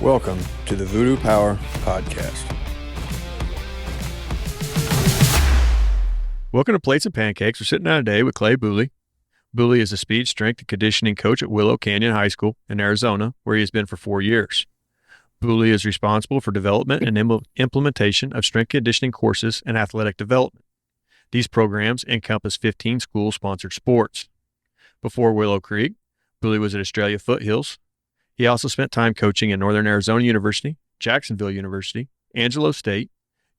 Welcome to the Voodoo Power Podcast. Welcome to Plates and Pancakes. We're sitting down today with Clay Bewley. Bewley is a speed, strength, and conditioning coach at Willow Canyon High School in Arizona, where he has been for 4 years. Bewley is responsible for development and implementation of strength conditioning courses and athletic development. These programs encompass 15 school-sponsored sports. Before Willow Creek, Bewley was at Estrella Foothills. He also spent time coaching at Northern Arizona University, Jacksonville University, Angelo State,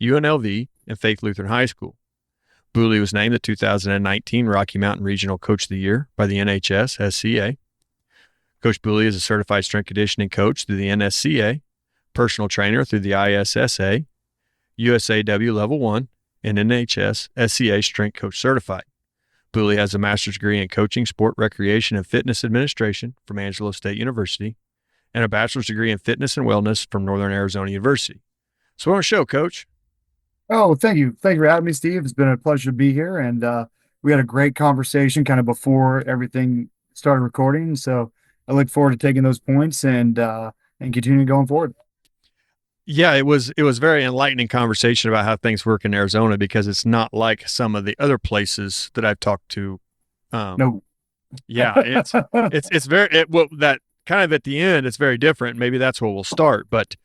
UNLV, and Faith Lutheran High School. Bewley was named the 2019 Rocky Mountain Regional Coach of the Year by the NHS SCA. Coach Bewley is a certified strength conditioning coach through the NSCA, personal trainer through the ISSA, USAW Level 1, and NHS SCA Strength Coach Certified. Bewley has a master's degree in coaching, sport, recreation, and fitness administration from Angelo State University, and a bachelor's degree in fitness and wellness from Northern Arizona University. So on the show, Coach. Oh, thank you. Thank you for having me, Steve. It's been a pleasure to be here. And we had a great conversation kind of before everything started recording. So I look forward to taking those points and continuing going forward. Yeah, it was very enlightening conversation about how things work in Arizona, because it's not like some of the other places that I've talked to. No. Yeah, it's very that kind of at the end, it's very different. Maybe that's where we'll start. But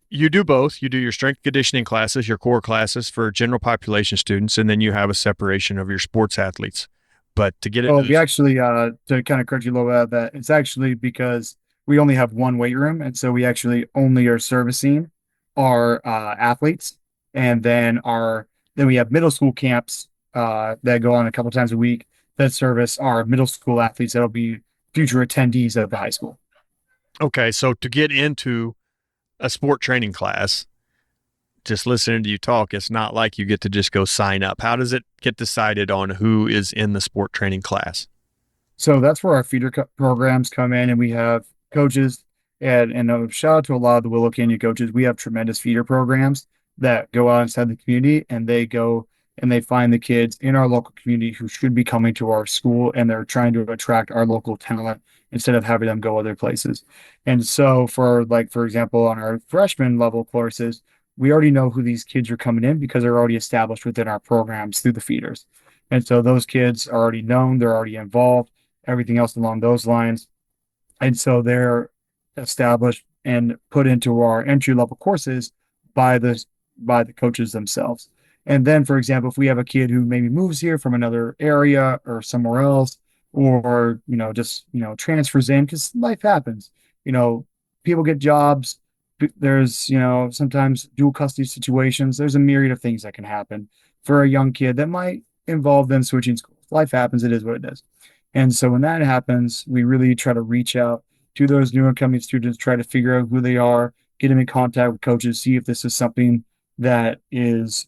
you do both. You do your strength conditioning classes, your core classes for general population students, and then you have a separation of your sports athletes. But to get it, we actually to kind of correct you a little bit about that, it's actually because we only have one weight room, and so we actually only are servicing our athletes, and then we have middle school camps that go on a couple times a week that service our middle school athletes that'll be future attendees of the high school. Okay, so to get into a sport training class, just listening to you talk, it's not like you get to just go sign up. How does it get decided on who is in the sport training class? So that's where our feeder programs come in, and we have coaches, and a shout out to a lot of the Willow Canyon coaches. We have tremendous feeder programs that go out inside the community, and they go and they find the kids in our local community who should be coming to our school, and they're trying to attract our local talent instead of having them go other places. And so for example, on our freshman level courses, we already know who these kids are coming in because they're already established within our programs through the feeders. And so those kids are already known, they're already involved, everything else along those lines. And so they're established and put into our entry level courses by the coaches themselves. And then, for example, if we have a kid who maybe moves here from another area or somewhere else, or just transfers in, because life happens. People get jobs. There's sometimes dual custody situations. There's a myriad of things that can happen for a young kid that might involve them switching schools. Life happens. It is what it is. And so when that happens, we really try to reach out to those new incoming students, try to figure out who they are, get them in contact with coaches, see if this is something that is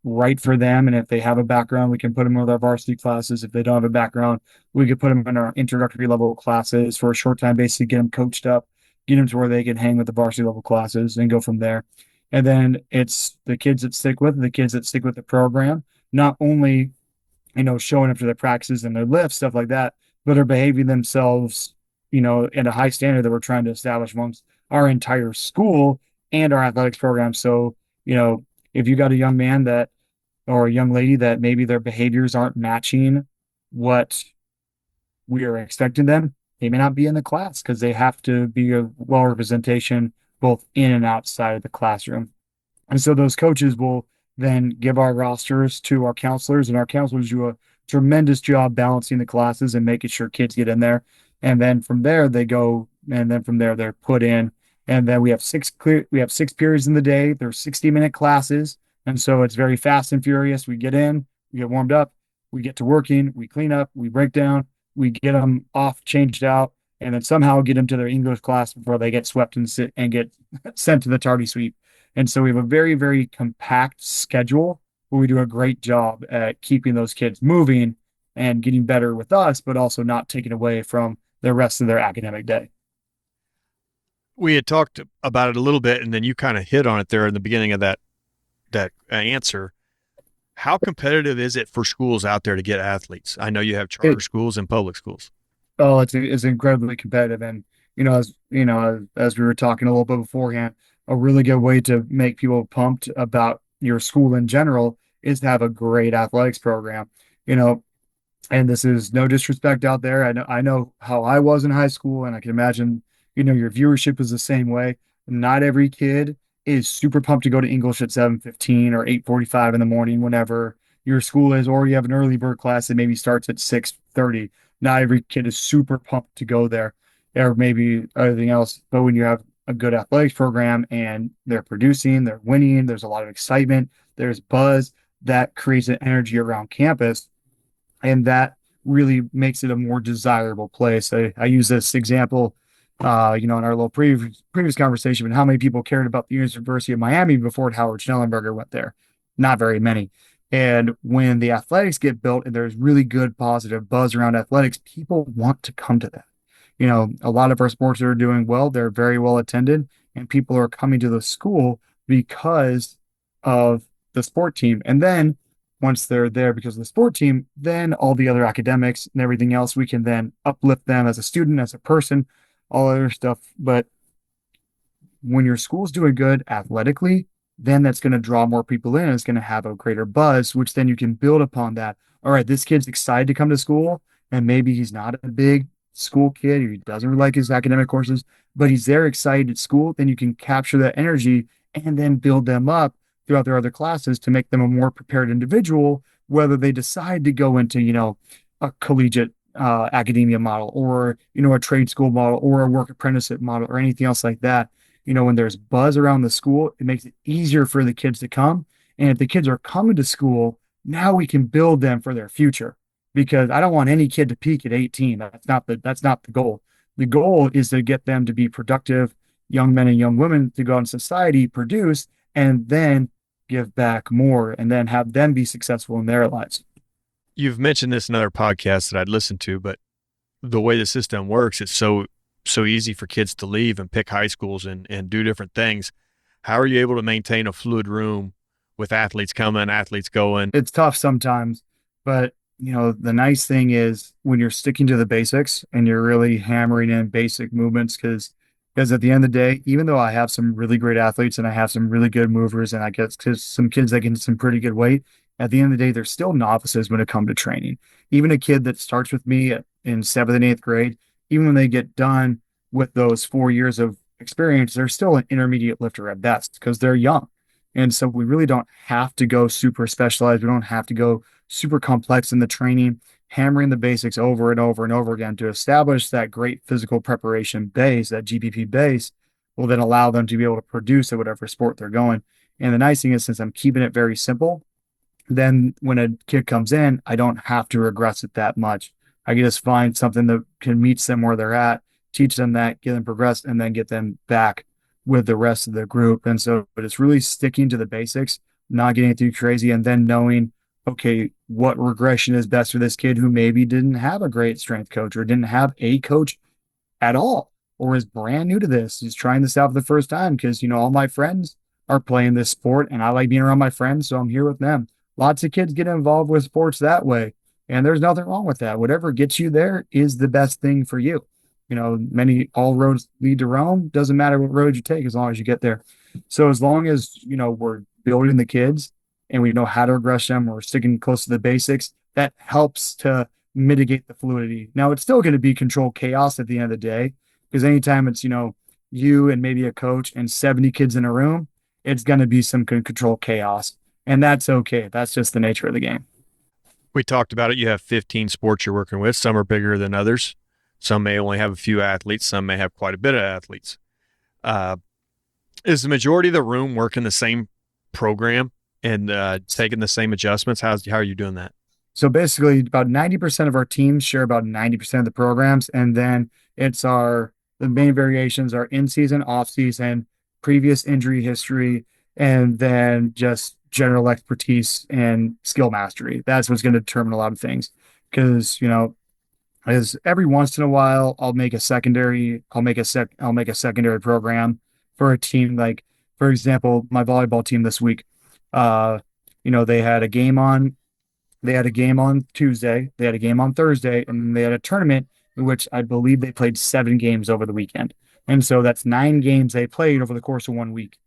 right for them. And if they have a background, we can put them with our varsity classes. If they don't have a background, we could put them in our introductory level classes for a short time, basically get them coached up, get them to where they can hang with the varsity level classes and go from there. And then it's the kids that stick with the program, not only showing up to their practices and their lifts, stuff like that, but are behaving themselves, in a high standard that we're trying to establish amongst our entire school and our athletics program. So, if you got a young man or a young lady that maybe their behaviors aren't matching what we are expecting them, they may not be in the class because they have to be a well representation both in and outside of the classroom. And so those coaches will then give our rosters to our counselors, and our counselors do a tremendous job balancing the classes and making sure kids get in there. And then from there they go, and then from there they're put in. And then we have six periods in the day. They're 60-minute classes. And so it's very fast and furious. We get in, we get warmed up, we get to working, we clean up, we break down, we get them off, changed out, and then somehow get them to their English class before they get swept and get sent to the tardy sweep. And so we have a very, very compact schedule where we do a great job at keeping those kids moving and getting better with us, but also not taking away from the rest of their academic day. We had talked about it a little bit, and then you kind of hit on it there in the beginning of that answer. How competitive is it for schools out there to get athletes? I know you have charter schools and public schools. Oh, it's incredibly competitive. And, as we were talking a little bit beforehand, a really good way to make people pumped about your school in general is to have a great athletics program. You know, and this is no disrespect out there. I know how I was in high school, and I can imagine, your viewership is the same way. Not every kid is super pumped to go to English at 7:15 or 8:45 in the morning, whenever your school is, or you have an early bird class that maybe starts at 6:30. Not every kid is super pumped to go there, or maybe everything else. But when you have a good athletics program and they're producing, they're winning, there's a lot of excitement, there's buzz, that creates an energy around campus, and that really makes it a more desirable place. I use this example, in our little previous conversation, and how many people cared about the University of Miami before Howard Schnellenberger went there? Not very many. And when the athletics get built and there's really good positive buzz around athletics, people want to come to that. A lot of our sports that are doing well, they're very well attended, and people are coming to the school because of the sport team. And then once they're there because of the sport team, then all the other academics and everything else, we can then uplift them as a student, as a person, all other stuff. But when your school's doing good athletically, then that's going to draw more people in. It's going to have a greater buzz, which then you can build upon that. All right, this kid's excited to come to school, and maybe he's not a big school kid, or he doesn't really like his academic courses, but he's there excited at school. Then you can capture that energy and then build them up throughout their other classes to make them a more prepared individual, whether they decide to go into, a collegiate academia model, or, a trade school model, or a work apprenticeship model, or anything else like that. When there's buzz around the school, it makes it easier for the kids to come. And if the kids are coming to school, now we can build them for their future. Because I don't want any kid to peak at 18. That's not the goal. The goal is to get them to be productive young men and young women, to go out in society, produce, and then give back more, and then have them be successful in their lives. You've mentioned this in other podcasts that I'd listened to, but the way the system works, it's so easy for kids to leave and pick high schools and do different things. How are you able to maintain a fluid room with athletes coming, athletes going? It's tough sometimes, but the nice thing is when you're sticking to the basics and you're really hammering in basic movements, because at the end of the day, even though I have some really great athletes and I have some really good movers, and I get some kids that get some pretty good weight, at the end of the day, they're still novices when it comes to training. Even a kid that starts with me in seventh and eighth grade, even when they get done with those 4 years of experience, they're still an intermediate lifter at best, because they're young. And so we really don't have to go super specialized. We don't have to go super complex in the training. Hammering the basics over and over and over again to establish that great physical preparation base, that GPP base, will then allow them to be able to produce at whatever sport they're going. And the nice thing is, since I'm keeping it very simple, then when a kid comes in, I don't have to regress it that much. I can just find something that can meet them where they're at, teach them that, get them progressed, and then get them back with the rest of the group. And so, but it's really sticking to the basics, not getting too crazy, and then knowing, okay, what regression is best for this kid who maybe didn't have a great strength coach, or didn't have a coach at all, or is brand new to this, is trying this out for the first time, because, all my friends are playing this sport and I like being around my friends, so I'm here with them. Lots of kids get involved with sports that way, and there's nothing wrong with that. Whatever gets you there is the best thing for you. All roads lead to Rome. Doesn't matter what road you take as long as you get there. So as long as, we're building the kids and we know how to regress them, we're sticking close to the basics, that helps to mitigate the fluidity. Now, it's still going to be controlled chaos at the end of the day, because anytime it's, you and maybe a coach and 70 kids in a room, it's going to be some controlled chaos. And that's okay. That's just the nature of the game. We talked about it. You have 15 sports you're working with. Some are bigger than others. Some may only have a few athletes. Some may have quite a bit of athletes. Is the majority of the room working the same program and taking the same adjustments? How are you doing that? So basically, about 90% of our teams share about 90% of the programs. And then the main variations are in season, off season, previous injury history, and then just general expertise and skill mastery. That's what's going to determine a lot of things. Because, as every once in a while, I'll make a secondary program for a team. Like, for example, my volleyball team this week, they had a game on Tuesday, they had a game on Thursday, and then they had a tournament which I believe they played 7 games over the weekend. And so that's 9 games they played over the course of 1 week.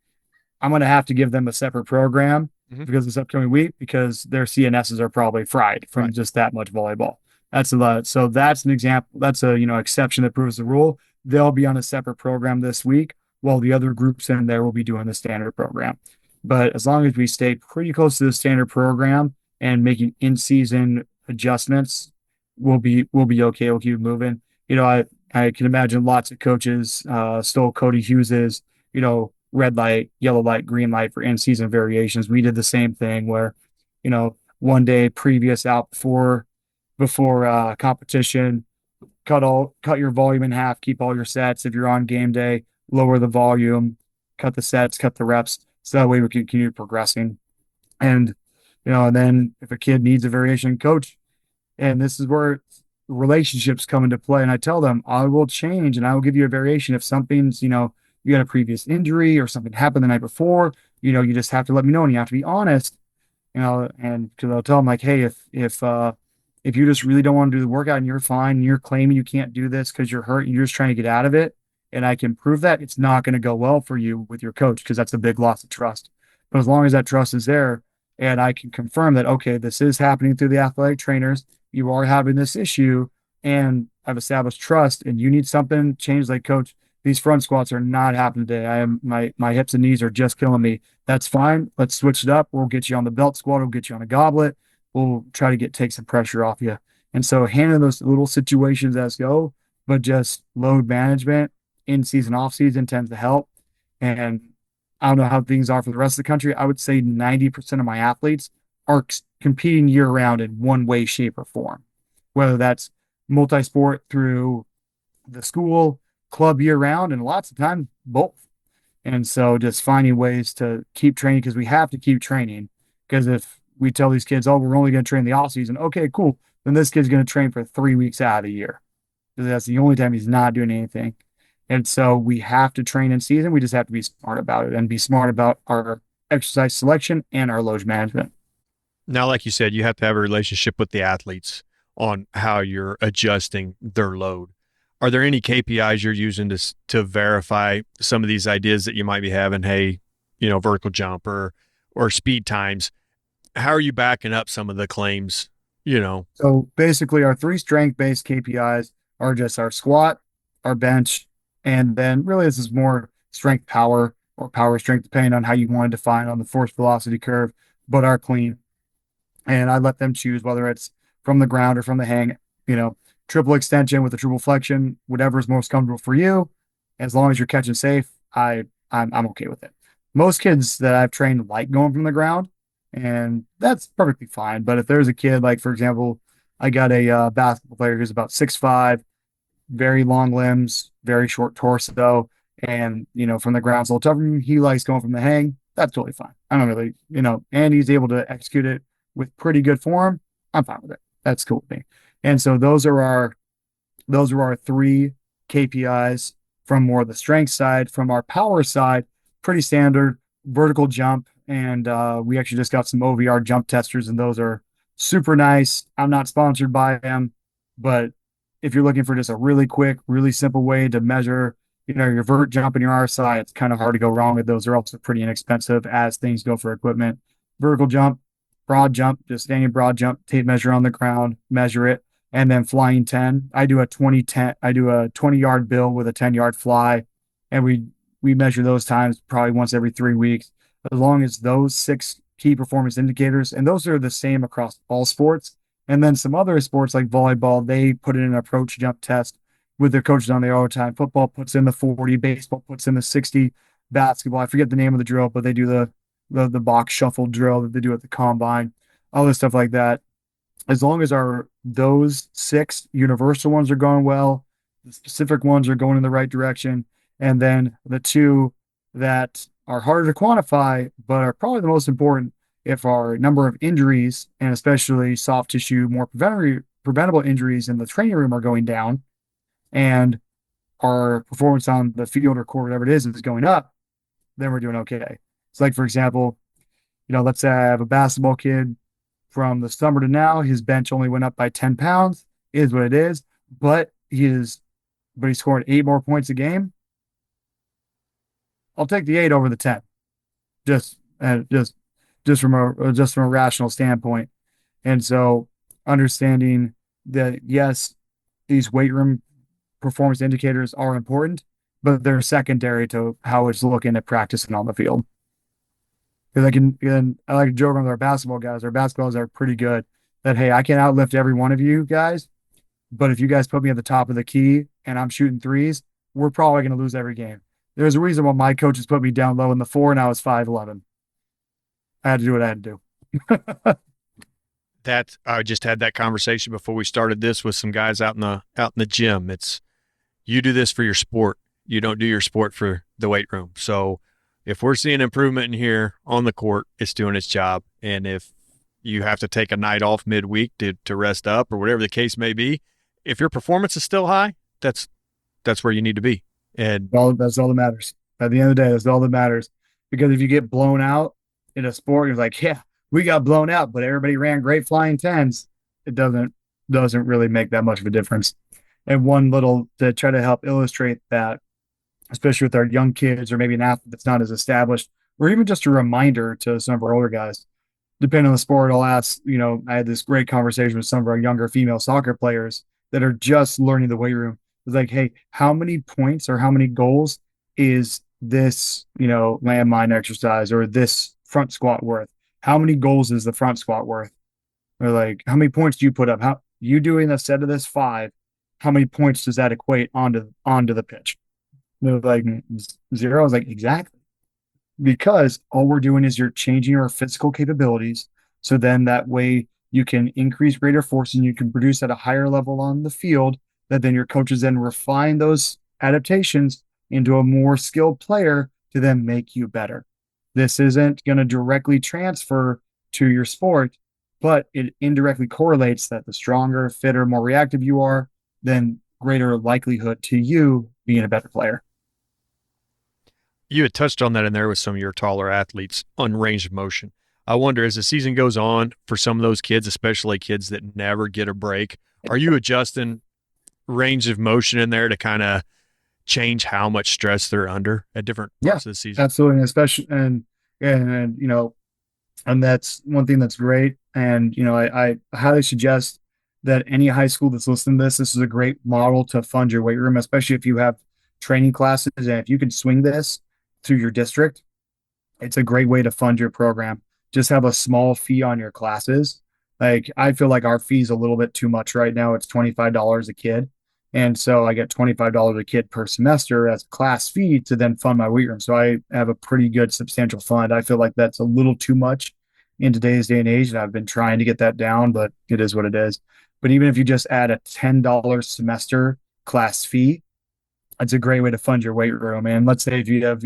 I'm going to have to give them a separate program because this upcoming week, because their CNSs are probably fried from just that much volleyball. That's a lot. So that's an example. That's a, exception that proves the rule. They'll be on a separate program this week, while the other groups in there will be doing the standard program. But as long as we stay pretty close to the standard program and making in-season adjustments, we'll be okay. We'll keep moving. I can imagine lots of coaches stole Cody Hughes's, red light, yellow light, green light for in-season variations. We did the same thing where, one day previous out before competition, cut your volume in half, keep all your sets. If you're on game day, lower the volume, cut the sets, cut the reps, so that way we can continue progressing. And and then if a kid needs a variation, coach, and this is where relationships come into play. And I tell them, I will change and I will give you a variation if something's, you had a previous injury or something happened the night before, you just have to let me know and you have to be honest, and because I'll tell them like, hey, if you just really don't want to do the workout and you're fine and you're claiming you can't do this because you're hurt and you're just trying to get out of it, and I can prove that, it's not going to go well for you with your coach because that's a big loss of trust. But as long as that trust is there and I can confirm that, okay, this is happening through the athletic trainers, you are having this issue, and I've established trust, and you need something changed, like, coach, these front squats are not happening today. My hips and knees are just killing me. That's fine. Let's switch it up. We'll get you on the belt squat. We'll get you on a goblet. We'll try to take some pressure off you. And so handling those little situations as go, but just load management in season, off season tends to help. And I don't know how things are for the rest of the country. I would say 90% of my athletes are competing year round in one way, shape, or form, whether that's multi-sport through the school, club year round, and lots of times both. And so just finding ways to keep training, because we have to keep training. Because if we tell these kids, oh, we're only going to train the off season, okay, cool. Then this kid's going to train for 3 weeks out of the year, because that's the only time he's not doing anything. And so we have to train in season. We just have to be smart about it and be smart about our exercise selection and our load management. Now, like you said, you have to have a relationship with the athletes on how you're adjusting their load. Are there any KPIs you're using to verify some of these ideas that you might be having? Hey, vertical jump or speed times. How are you backing up some of the claims? So basically, our 3 strength-based KPIs are just our squat, our bench, and then really this is more strength power or power strength, depending on how you want to define on the force velocity curve, but our clean. And I let them choose whether it's from the ground or from the hang, triple extension with a triple flexion, whatever is most comfortable for you. As long as you're catching safe, I'm okay with it. Most kids that I've trained like going from the ground, and that's perfectly fine. But if there's a kid, like, for example, I got a basketball player who's about 6'5", very long limbs, very short torso, and, from the ground's a little tougher. He likes going from the hang. That's totally fine. I don't really, and he's able to execute it with pretty good form. I'm fine with it. That's cool with me. And so those are our 3 KPIs from more the strength side. From our power side, pretty standard vertical jump. And we actually just got some OVR jump testers, and those are super nice. I'm not sponsored by them, but if you're looking for just a really quick, really simple way to measure, your vert jump and your RSI, it's kind of hard to go wrong with those. They're also pretty inexpensive as things go for equipment. Vertical jump, broad jump, just standing broad jump, tape measure on the ground, measure it. And then flying 10. I do a 20-yard bill with a 10-yard fly. And we measure those times probably once every 3 weeks. As long as those 6 key performance indicators, and those are the same across all sports. And then some other sports like volleyball, they put in an approach jump test with their coaches on there all the time. Football puts in the 40, baseball puts in the 60, basketball, I forget the name of the drill, but they do the box shuffle drill that they do at the combine, all this stuff like that. As long as those 6 universal ones are going well, the specific ones are going in the right direction, and then the 2 that are harder to quantify but are probably the most important, if our number of injuries, and especially soft tissue, more preventable injuries in the training room, are going down, and our performance on the field or court, whatever it is going up, then we're doing okay. So, like, for example, let's say I have a basketball kid. From the summer to now, his bench only went up by 10 pounds, is what it is. But but he scored 8 more points a game. I'll take the 8 over the 10. Just, just from a rational standpoint. And so understanding that, yes, these weight room performance indicators are important, but they're secondary to how it's looking at practicing on the field. Because I like to joke with our basketball guys. Our basketball guys are pretty good. That, hey, I can outlift every one of you guys, but if you guys put me at the top of the key and I'm shooting threes, we're probably going to lose every game. There's a reason why my coaches put me down low in the 4 and I was 5'11". I had to do what I had to do. I just had that conversation before we started this with some guys out in the gym. It's, you do this for your sport. You don't do your sport for the weight room. So if we're seeing improvement in here on the court, it's doing its job. And if you have to take a night off midweek to rest up or whatever the case may be, if your performance is still high, that's where you need to be. And that's all that matters. At the end of the day, that's all that matters. Because if you get blown out in a sport, you're like, yeah, we got blown out, but everybody ran great flying 10s. It doesn't really make that much of a difference. And one little to try to help illustrate that, especially with our young kids or maybe an athlete that's not as established, or even just a reminder to some of our older guys, depending on the sport, I'll ask, I had this great conversation with some of our younger female soccer players that are just learning the weight room. It's like, hey, how many points or how many goals is this, landmine exercise or this front squat worth? How many goals is the front squat worth? Or like, how many points do you put up? How you doing a set of this 5? How many points does that equate onto the pitch? They're like 0. I was like, exactly. Because all we're doing is you're changing our physical capabilities. So then that way you can increase greater force and you can produce at a higher level on the field, that then your coaches then refine those adaptations into a more skilled player to then make you better. This isn't going to directly transfer to your sport, but it indirectly correlates that the stronger, fitter, more reactive you are, then greater likelihood to you being a better player. You had touched on that in there with some of your taller athletes on range of motion. I wonder, as the season goes on, for some of those kids, especially kids that never get a break, are you adjusting range of motion in there to kind of change how much stress they're under at different parts of the season? Absolutely. And especially, and that's one thing that's great. And, I highly suggest that any high school that's listening to this is a great model to fund your weight room, especially if you have training classes. And if you can swing this through your district, it's a great way to fund your program. Just have a small fee on your classes. Like, I feel like our fee is a little bit too much right now. It's $25 a kid. And so I get $25 a kid per semester as a class fee to then fund my weight room. So I have a pretty good substantial fund. I feel like that's a little too much in today's day and age. And I've been trying to get that down, but it is what it is. But even if you just add a $10 semester class fee, it's a great way to fund your weight room. And let's say if you have,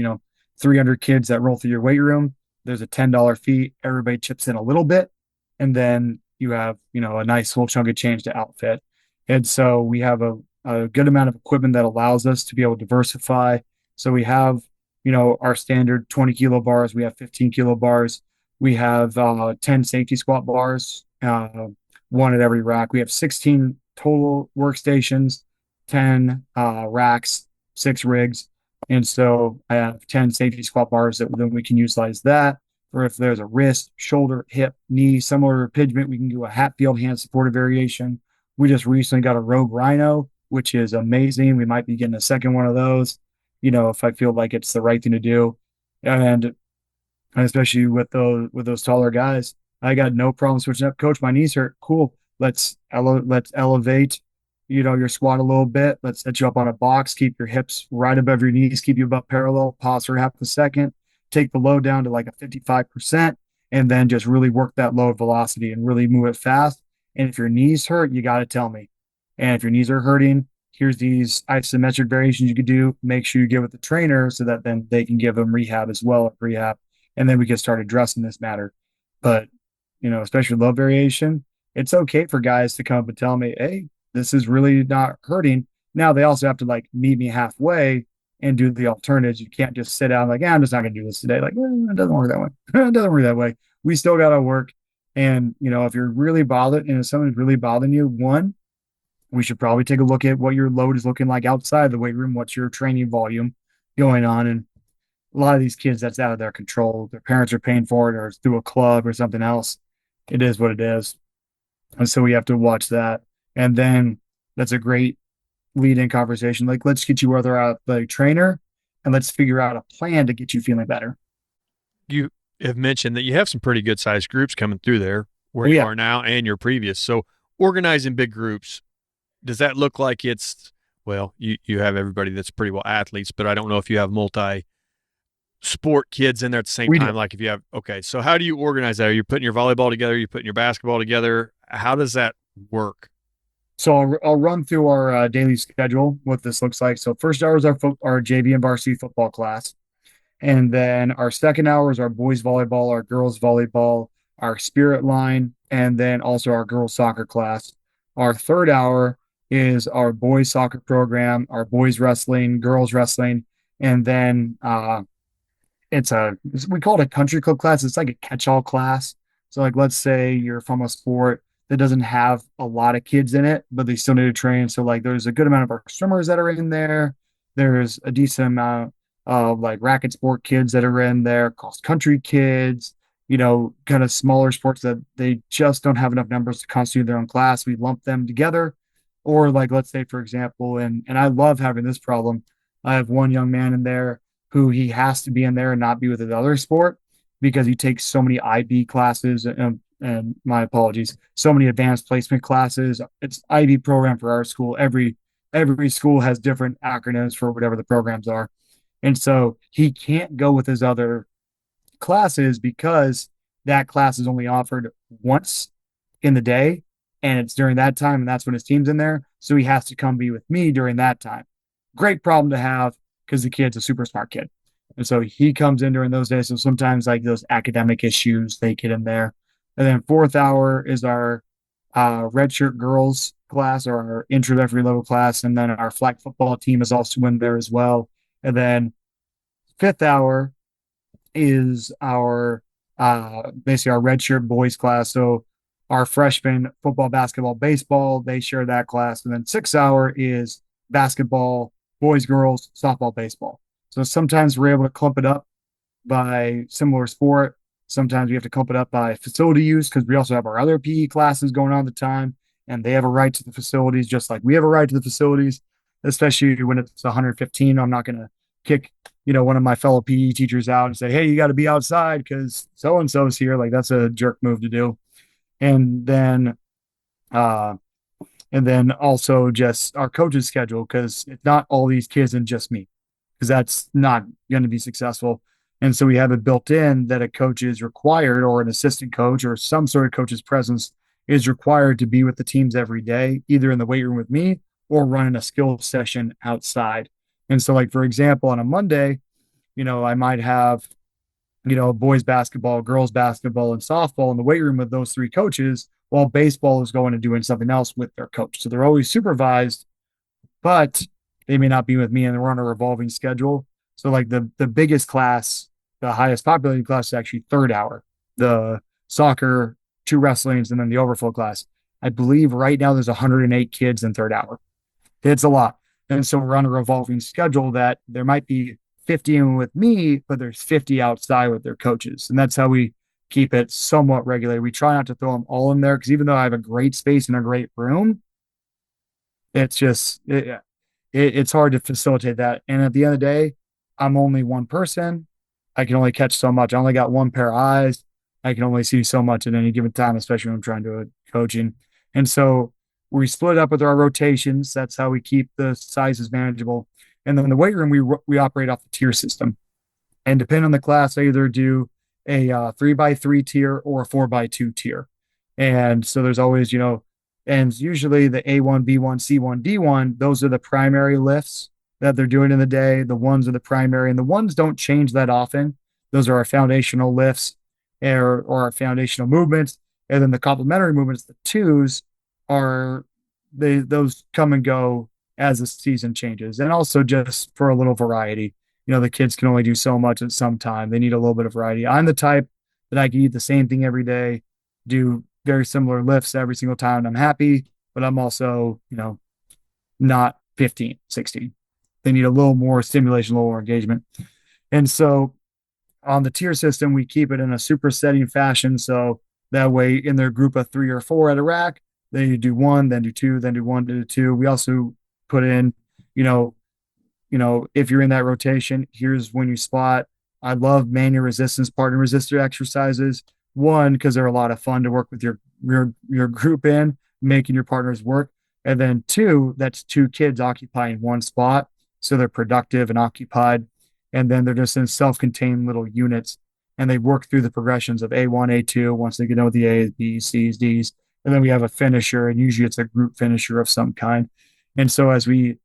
300 kids that roll through your weight room, there's a $10 fee. Everybody chips in a little bit. And then you have, a nice whole chunk of change to outfit. And so we have a good amount of equipment that allows us to be able to diversify. So we have, our standard 20 kilo bars. We have 15 kilo bars. We have 10 safety squat bars, one at every rack. We have 16 total workstations, 10 racks, 6 rigs. And so I have 10 safety squat bars that then we can utilize that. Or if there's a wrist, shoulder, hip, knee, similar impingement, we can do a Hatfield hand supported variation. We just recently got a Rogue Rhino, which is amazing. We might be getting a second one of those, if I feel like it's the right thing to do. And especially with those taller guys, I got no problem switching up. Coach, my knees hurt. Cool. Let's elevate, your squat a little bit. Let's set you up on a box. Keep your hips right above your knees. Keep you about parallel. Pause for half a second. Take the load down to like a 55%, and then just really work that load velocity and really move it fast. And if your knees hurt, you got to tell me. And if your knees are hurting, here's these isometric variations you could do. Make sure you give it the trainer so that then they can give them rehab as well, and then we can start addressing this matter. But, especially load variation, it's okay for guys to come up and tell me, hey, this is really not hurting. Now they also have to like meet me halfway and do the alternatives. You can't just sit down like, I'm just not going to do this today. Like, it doesn't work that way. It doesn't work that way. We still got to work. And, if you're really bothered and if someone's really bothering you, one, we should probably take a look at what your load is looking like outside the weight room. What's your training volume going on? And a lot of these kids, that's out of their control. Their parents are paying for it, or it's through a club or something else. It is what it is. And so we have to watch that. And then that's a great lead in conversation. Like, let's get you whether out the trainer and let's figure out a plan to get you feeling better. You have mentioned that you have some pretty good sized groups coming through there where Oh, you yeah. are now and your previous. So organizing big groups, does that look like it's, well, you have everybody that's pretty well athletes, but I don't know if you have multi sport kids in there at the same We do. time. Like if you have, okay, so how do you organize that? Are you putting your volleyball together? Are you putting your basketball together? How does that work? So I'll run through our daily schedule, what this looks like. So first hour is our JV and varsity football class. And then our second hour is our boys volleyball, our girls volleyball, our spirit line, and then also our girls soccer class. Our third hour is our boys soccer program, our boys wrestling, girls wrestling, and then we call it a country club class. It's like a catch-all class. So like let's say you're from a sport that doesn't have a lot of kids in it, but they still need to train. So like there's a good amount of our swimmers that are in there. There's a decent amount of like racket sport kids that are in there, cross country kids, kind of smaller sports that they just don't have enough numbers to constitute their own class. We lump them together. Or like let's say, for example, and I love having this problem. I have one young man in there who he has to be in there and not be with another sport because he takes so many IB classes and my apologies, so many advanced placement classes. It's IB program for our school. Every school has different acronyms for whatever the programs are. And so he can't go with his other classes because that class is only offered once in the day and it's during that time and that's when his team's in there. So he has to come be with me during that time. Great problem to have because the kid's a super smart kid. And so he comes in during those days. So sometimes like those academic issues, they get in there. And then fourth hour is our redshirt girls class or our introductory level class. And then our flag football team is also in there as well. And then fifth hour is our basically our redshirt boys class. So our freshman football, basketball, baseball, they share that class. And then 6 hour is basketball, boys, girls, softball, baseball. So sometimes we're able to clump it up by similar sport. Sometimes we have to clump it up by facility use because we also have our other PE classes going on at the time, and they have a right to the facilities just like we have a right to the facilities, especially when it's 115. I'm not going to kick, one of my fellow PE teachers out and say, hey, you got to be outside because so and so's here. Like that's a jerk move to do. And then, uh, and then also just our coaches schedule because it's not all these kids and just me because that's not going to be successful. And so we have it built in that a coach is required or an assistant coach or some sort of coach's presence is required to be with the teams every day, either in the weight room with me or running a skill session outside. And so like, for example, on a Monday, I might have, boys basketball, girls basketball, and softball in the weight room with those three coaches while baseball is going and doing something else with their coach. So they're always supervised, but they may not be with me and we're on a revolving schedule. So like the biggest class, the highest populated class is actually third hour, the soccer, two wrestlings, and then the overflow class. I believe right now there's 108 kids in third hour. It's a lot. And so we're on a revolving schedule that there might be 50 in with me, but there's 50 outside with their coaches. And that's how we keep it somewhat regulated. We try not to throw them all in there because even though I have a great space and a great room, it's just it's hard to facilitate that. And at the end of the day, I'm only one person. I can only catch so much. I only got one pair of eyes. I can only see so much at any given time, especially when I'm trying to do coaching. And so we split up with our rotations. That's how we keep the sizes manageable. And then in the weight room, we operate off the tier system. And depending on the class, I either do a 3x3 tier or a 4x2 tier. And so there's always, and usually the A1, B1, C1, D1, those are the primary lifts that they're doing in the day. The ones are the primary, and the ones don't change that often. Those are our foundational lifts or our foundational movements. And then the complementary movements, the twos, those come and go as the season changes. And also just for a little variety. The kids can only do so much at some time. They need a little bit of variety. I'm the type that I can eat the same thing every day, do very similar lifts every single time, and I'm happy. but I'm also, not 15, 16. They need a little more stimulation, a little more engagement. And so on the tier system, we keep it in a supersetting fashion. So that way, in their group of 3 or 4 at a rack, they do one, then do two, then do one, then do two. We also put in, you know, if you're in that rotation, here's when you spot. I love manual resistance, partner resistor exercises. One, because they're a lot of fun to work with your group in, making your partners work. And then two, that's 2 kids occupying one spot. So they're productive and occupied. And then they're just in self-contained little units. And they work through the progressions of A1, A2 once they get over the A's, B's, C's, D's. And then we have a finisher, and usually it's a group finisher of some kind. And so as we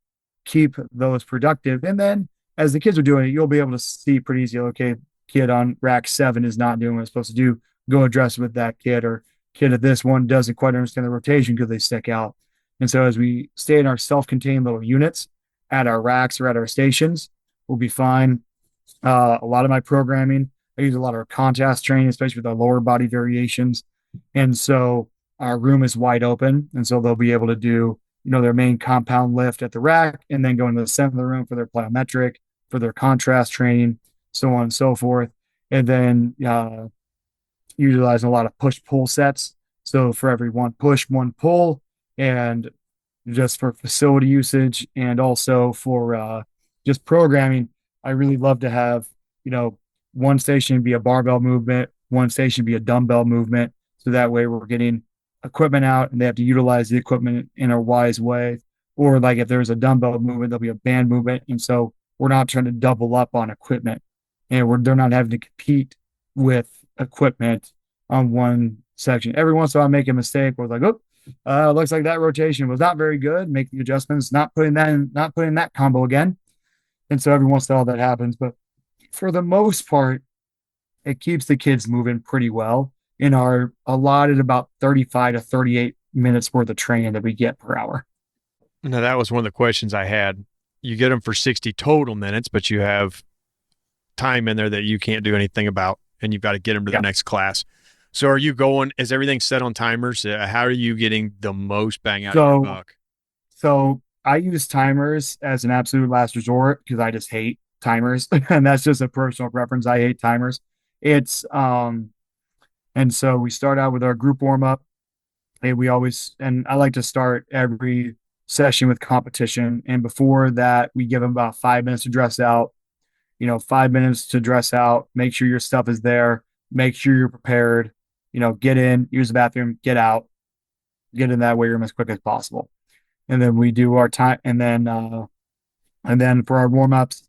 keep those productive, and then as the kids are doing it, you'll be able to see pretty easy, okay, kid on rack 7 is not doing what it's supposed to do. Go address with that kid, or kid at this one doesn't quite understand the rotation because they stick out. And so as we stay in our self-contained little units at our racks or at our stations, we'll be fine. A lot of my programming, I use a lot of contrast training, especially with the lower body variations. And so our room is wide open. And so they'll be able to do, their main compound lift at the rack and then go into the center of the room for their plyometric, for their contrast training, so on and so forth. And then utilizing a lot of push-pull sets. So for every one push, one pull, and just for facility usage and also for just programming, I really love to have, one station be a barbell movement, one station be a dumbbell movement. So that way we're getting equipment out and they have to utilize the equipment in a wise way. Or like if there's a dumbbell movement, there'll be a band movement. And so we're not trying to double up on equipment, and they're not having to compete with equipment on one section. Every once in a while I make a mistake where it's like, looks like that rotation was not very good. Make the adjustments, not putting that combo again. And so every once in a while that happens. But for the most part, it keeps the kids moving pretty well in our allotted about 35 to 38 minutes worth of training that we get per hour. Now, that was one of the questions I had. You get them for 60 total minutes, but you have time in there that you can't do anything about, and you've got to get them to the next class. So are you going, is everything set on timers? How are you getting the most bang out of your buck? So I use timers as an absolute last resort because I just hate timers. And that's just a personal preference. I hate timers. It's, and so we start out with our group warm up. And I like to start every session with competition. And before that, we give them about 5 minutes to dress out, 5 minutes to dress out, make sure your stuff is there, make sure you're prepared, get in, use the bathroom, get out, get in that weight room as quick as possible. And then we do our time. And then for our warm ups,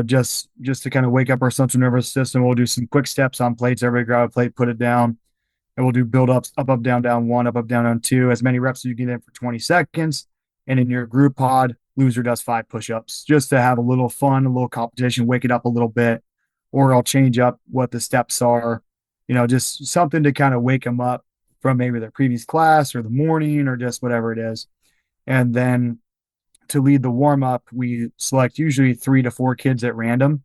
just to kind of wake up our central nervous system, we'll do some quick steps on plates. Everybody grab a plate, put it down, and we'll do build ups, up, down, down one, up, down 2, as many reps as you get in for 20 seconds. And in your group pod, loser does 5 push-ups just to have a little fun, a little competition, wake it up a little bit. Or I'll change up what the steps are, just something to kind of wake them up from maybe their previous class or the morning or just whatever it is. And then to lead the warm-up, we select usually 3 to 4 kids at random,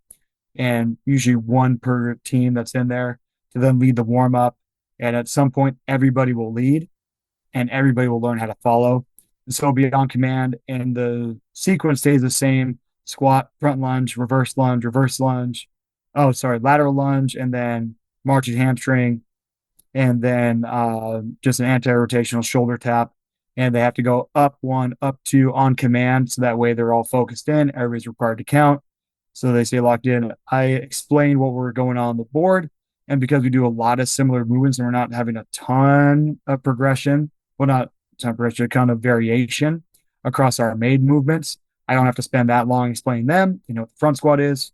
and usually 1 per team that's in there to then lead the warm-up. And at some point, everybody will lead and everybody will learn how to follow. And so it'll be on command, and the sequence stays the same: squat, front lunge, reverse lunge, lateral lunge, and then marching hamstring, and then just an anti-rotational shoulder tap. And they have to go up 1, up 2 on command. So that way they're all focused in. Everybody's required to count. So they stay locked in. I explain what we're going on the board. And because we do a lot of similar movements and we're not having a ton of progression, well, not ton of progression, a ton of variation across our made movements, I don't have to spend that long explaining them. They know what the front squat is,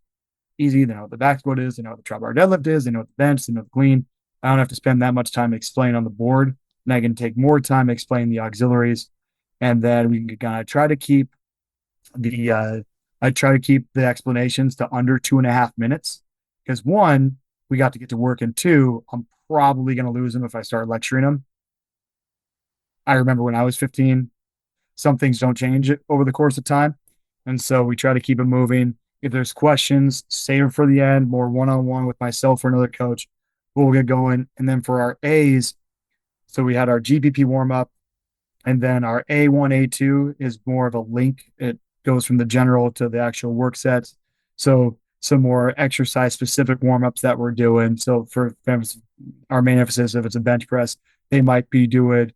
easy. They know what the back squat is. They know what the trap bar deadlift is. They know what the bench, they know the clean. I don't have to spend that much time explaining on the board. And I can take more time explaining the auxiliaries. And then we can kind of try to keep the explanations to under 2.5 minutes. Because 1, we got to get to work, and 2, I'm probably going to lose them if I start lecturing them. I remember when I was 15, some things don't change over the course of time. And so we try to keep it moving. If there's questions, save them for the end, more one-on-one with myself or another coach. We'll get going. And then for our A's, so we had our GPP warm-up, And then our A1, A2 is more of a link. It goes from the general to the actual work sets. So some more exercise specific warm-ups that we're doing. So for our main emphasis, if it's a bench press, they might be doing,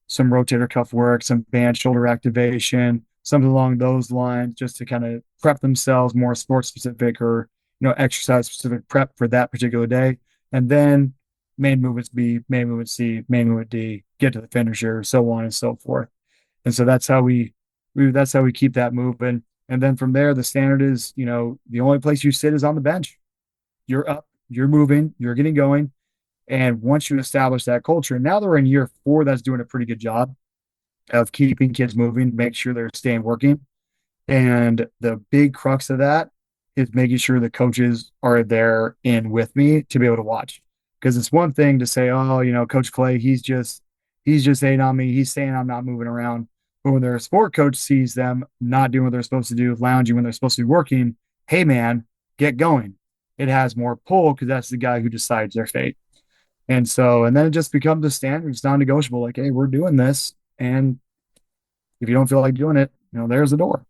some rotator cuff work, some band shoulder activation, something along those lines, just to kind of prep themselves more sports specific or, exercise specific prep for that particular day. And then main movements B, main movement C, main movement D, get to the finisher, so on and so forth. And so that's how we keep that moving. And then from there, the standard is, the only place you sit is on the bench. You're up, you're moving, you're getting going. And once you establish that culture, now they're in year 4, that's doing a pretty good job of keeping kids moving, make sure they're staying working. And the big crux of that is making sure the coaches are there in with me to be able to watch. Because it's one thing to say, oh, Coach Clay, he's just hating on me. He's saying I'm not moving around. But when their sport coach sees them not doing what they're supposed to do, lounging when they're supposed to be working, hey man, get going. It has more pull because that's the guy who decides their fate. And then it just becomes a standard. It's non-negotiable. Like, hey, we're doing this. And if you don't feel like doing it, there's the door.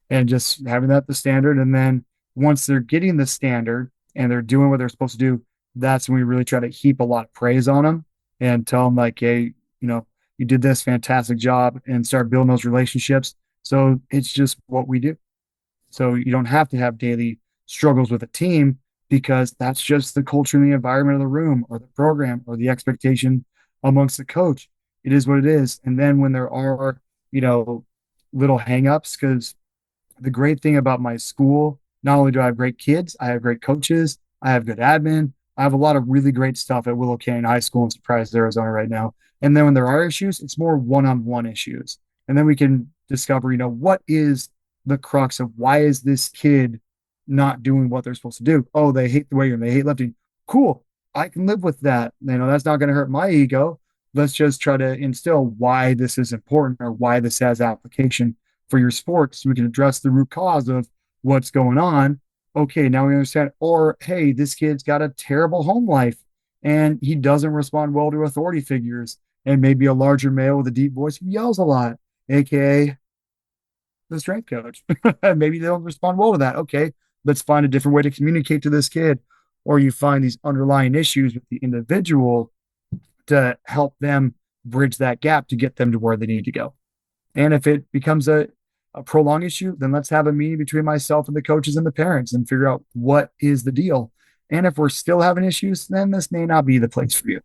And just having that the standard. And then once they're getting the standard and they're doing what they're supposed to do, that's when we really try to heap a lot of praise on them and tell them like, hey, you did this fantastic job, and start building those relationships. So it's just what we do. So you don't have to have daily struggles with a team, because that's just the culture and the environment of the room or the program or the expectation amongst the coach. It is what it is. And then when there are, little hangups, because the great thing about my school, not only do I have great kids, I have great coaches, I have good admin, I have a lot of really great stuff at Willow Canyon High School in Surprise, Arizona right now. And then when there are issues, it's more one-on-one issues. And then we can discover, what is the crux of why is this kid not doing what they're supposed to do? Oh, they hate the weight room, they hate lifting. Cool. I can live with that. That's not going to hurt my ego. Let's just try to instill why this is important or why this has application for your sport, so we can address the root cause of what's going on. Okay, now we understand. Or, hey, this kid's got a terrible home life and he doesn't respond well to authority figures, and maybe a larger male with a deep voice who yells a lot, aka the strength coach. Maybe they don't respond well to that. Okay, let's find a different way to communicate to this kid. Or you find these underlying issues with the individual to help them bridge that gap to get them to where they need to go. And if it becomes a prolonged issue, then let's have a meeting between myself and the coaches and the parents and figure out what is the deal. And if we're still having issues, then this may not be the place for you.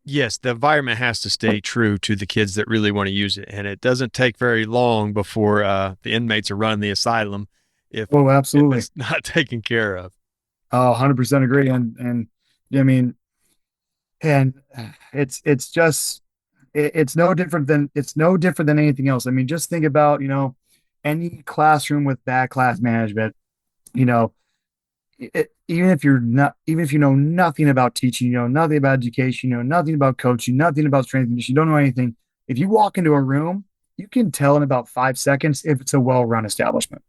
Yes, the environment has to stay true to the kids that really want to use it. And it doesn't take very long before the inmates are running the asylum if absolutely, it's not taken care of. Oh, 100% agree. And I mean, and it's just, it's no different than anything else. I mean, just think about, any classroom with bad class management, even if you know nothing about teaching, nothing about education, nothing about coaching, nothing about strength and conditioning, you don't know anything. If you walk into a room, you can tell in about 5 seconds if it's a well-run establishment.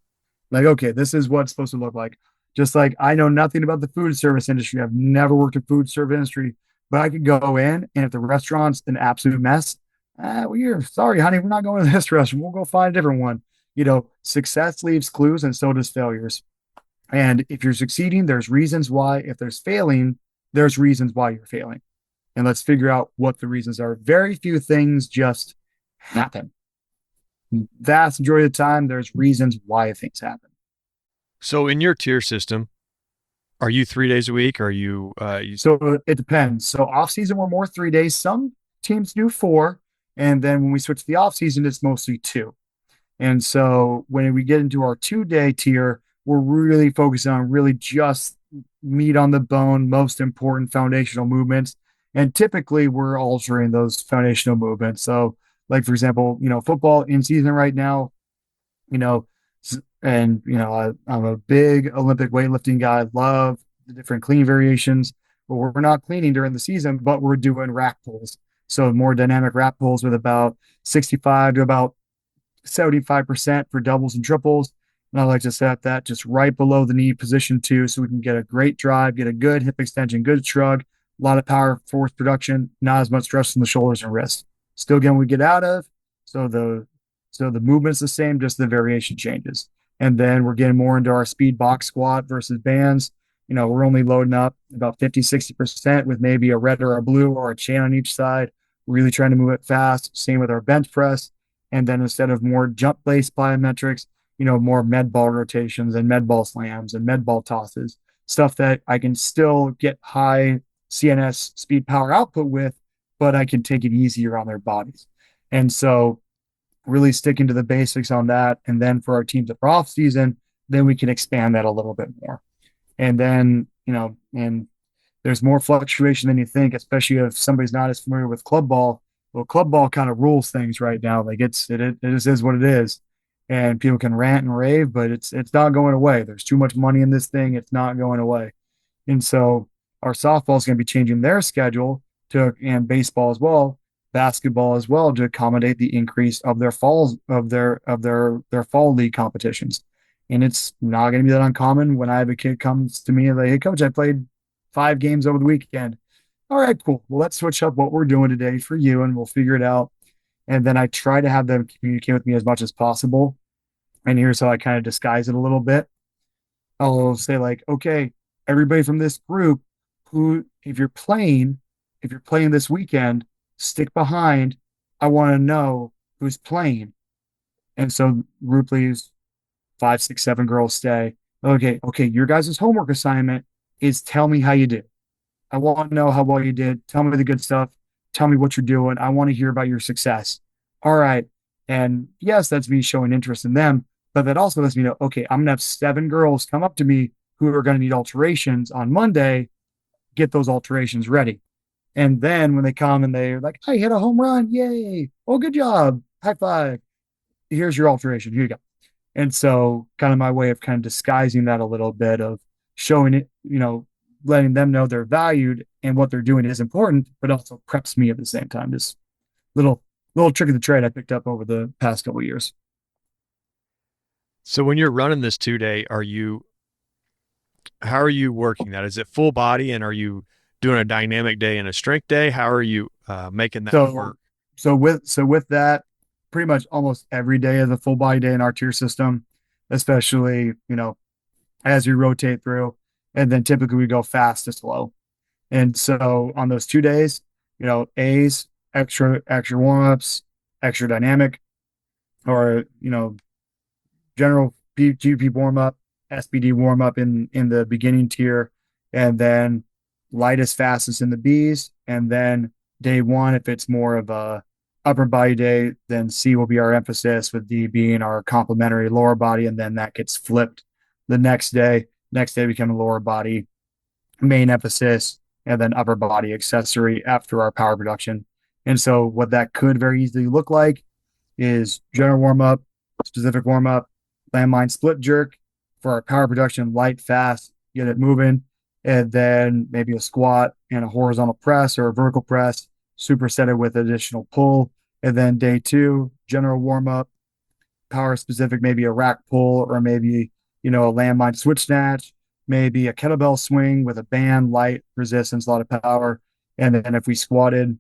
Like, okay, this is what it's supposed to look like. Just like I know nothing about the food service industry. I've never worked in food service industry, but I could go in, and if the restaurant's an absolute mess, we're sorry, honey, we're not going to this restaurant. We'll go find a different one. Success leaves clues, and so does failures. And if you're succeeding, there's reasons why. If there's failing, there's reasons why you're failing. And let's figure out what the reasons are. Very few things just happen. Vast majority of the time, there's reasons why things happen. So in your tier system, are you 3 days a week? Or are you, So it depends. So off season, we're more 3 days. Some teams do 4. And then when we switch to the off season, it's mostly 2. And so when we get into our 2-day tier, we're really focusing on really just meat on the bone, most important foundational movements. And typically we're altering those foundational movements. So like, for example, football in season right now, and, I'm a big Olympic weightlifting guy. Love the different clean variations, but we're not cleaning during the season, but we're doing rack pulls. So more dynamic rack pulls with about 65 to about 75% for doubles and triples. And I like to set that just right below the knee position too, so we can get a great drive, get a good hip extension, good shrug, lot of power, force production, not as much stress on the shoulders and wrists. Still getting what we get out of. So the movement's the same, just the variation changes. And then we're getting more into our speed box squat versus bands. We're only loading up about 50-60% with maybe a red or a blue or a chain on each side, really trying to move it fast. Same with our bench press. And then instead of more jump-based plyometrics, more med ball rotations and med ball slams and med ball tosses, stuff that I can still get high CNS speed power output with, but I can take it easier on their bodies. And so really sticking to the basics on that. And then for our teams for off season, then we can expand that a little bit more. And then, and there's more fluctuation than you think, especially if somebody's not as familiar with club ball. Well, club ball kind of rules things right now. Like it just is what it is. And people can rant and rave, but it's not going away. There's too much money in this thing. It's not going away. And so our softball is going to be changing their schedule and baseball as well, basketball as well, to accommodate the increase of their fall league competitions. And it's not going to be that uncommon when I have a kid comes to me and like, hey, coach, I played 5 games over the weekend. All right, cool. Well, let's switch up what we're doing today for you and we'll figure it out. And then I try to have them communicate with me as much as possible. And here's how I kind of disguise it a little bit. I'll say like, okay, everybody from this group who, if you're playing this weekend, stick behind. I want to know who's playing. And so group leaves 5, 6, 7 girls stay. Okay. Your guys' homework assignment is tell me how you did. I want to know how well you did. Tell me the good stuff. Tell me what you're doing. I want to hear about your success. All right. And yes, that's me showing interest in them, but that also lets me know, okay, I'm going to have 7 girls come up to me who are going to need alterations on Monday, get those alterations ready. And then when they come and they're like, I hit a home run. Yay. Oh, good job. High five. Here's your alteration. Here you go. And so kind of my way of kind of disguising that a little bit of showing it, letting them know they're valued and what they're doing is important, but also preps me at the same time. Just little trick of the trade I picked up over the past couple of years. So when you're running this 2-day, how are you working that? Is it full body, and are you doing a dynamic day and a strength day? How are you making that work? So with that, pretty much almost every day is a full body day in our tier system, especially, as we rotate through. And then typically we go fast to slow. And so on those 2 days, A's, extra warm-ups, extra dynamic, or, general GP warm-up, SBD warm-up in the beginning tier, and then lightest, fastest in the B's. And then day 1, if it's more of a upper body day, then C will be our emphasis, with D being our complementary lower body. And then that gets flipped the next day. Next day become a lower body main emphasis, and then upper body accessory after our power production. And so what that could very easily look like is general warm-up, specific warm-up, landmine split jerk for our power production, light, fast, get it moving, and then maybe a squat and a horizontal press or a vertical press, supersetted with additional pull. And then day 2, general warm-up, power specific, maybe a rack pull, or maybe, a landmine switch snatch, maybe a kettlebell swing with a band, light, resistance, a lot of power. And then if we squatted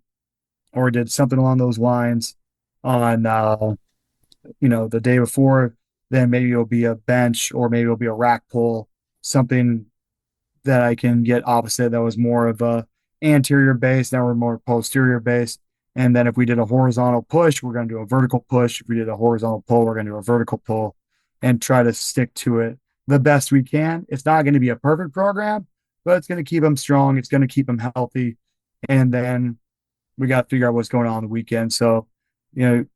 or did something along those lines on, the day before, then maybe it'll be a bench, or maybe it'll be a rack pull, something that I can get opposite that was more of a anterior base. Now we're more posterior base. And then if we did a horizontal push, we're going to do a vertical push. If we did a horizontal pull, we're going to do a vertical pull, and try to stick to it the best we can. It's not going to be a perfect program, but it's going to keep them strong. It's going to keep them healthy. And then we got to figure out what's going on the weekend. So,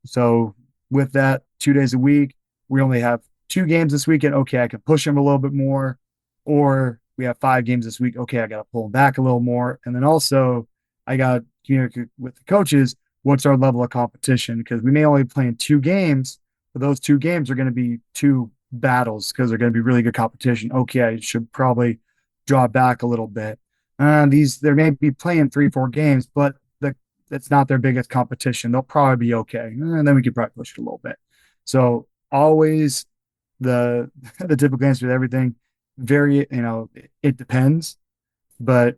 so with that, 2 days a week, we only have 2 games this weekend. Okay, I can push them a little bit more. Or we have 5 games this week. Okay, I got to pull them back a little more. And then also I got to communicate with the coaches, what's our level of competition? Because we may only play in 2 games, but those 2 games are going to be 2 battles because they're going to be really good competition. Okay, I should probably draw back a little bit. They may be playing 3, 4 games, but that's not their biggest competition. They'll probably be okay. And then we could probably push it a little bit. So always the typical answer to everything, it depends, but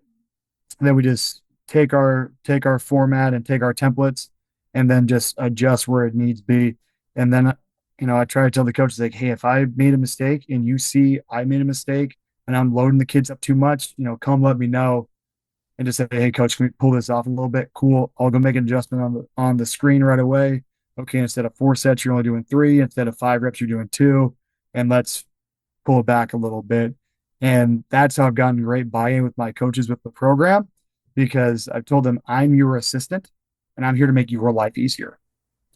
And then we just take our format and take our templates and then just adjust where it needs to be. And then, I try to tell the coaches like, hey, if I made a mistake and you see I made a mistake and I'm loading the kids up too much, come let me know and just say, hey, coach, can we pull this off a little bit? Cool. I'll go make an adjustment on the screen right away. Okay, instead of 4 sets, you're only doing 3. Instead of 5 reps, you're doing 2. And let's pull it back a little bit. And that's how I've gotten great buy-in with my coaches with the program because I've told them I'm your assistant and I'm here to make your life easier.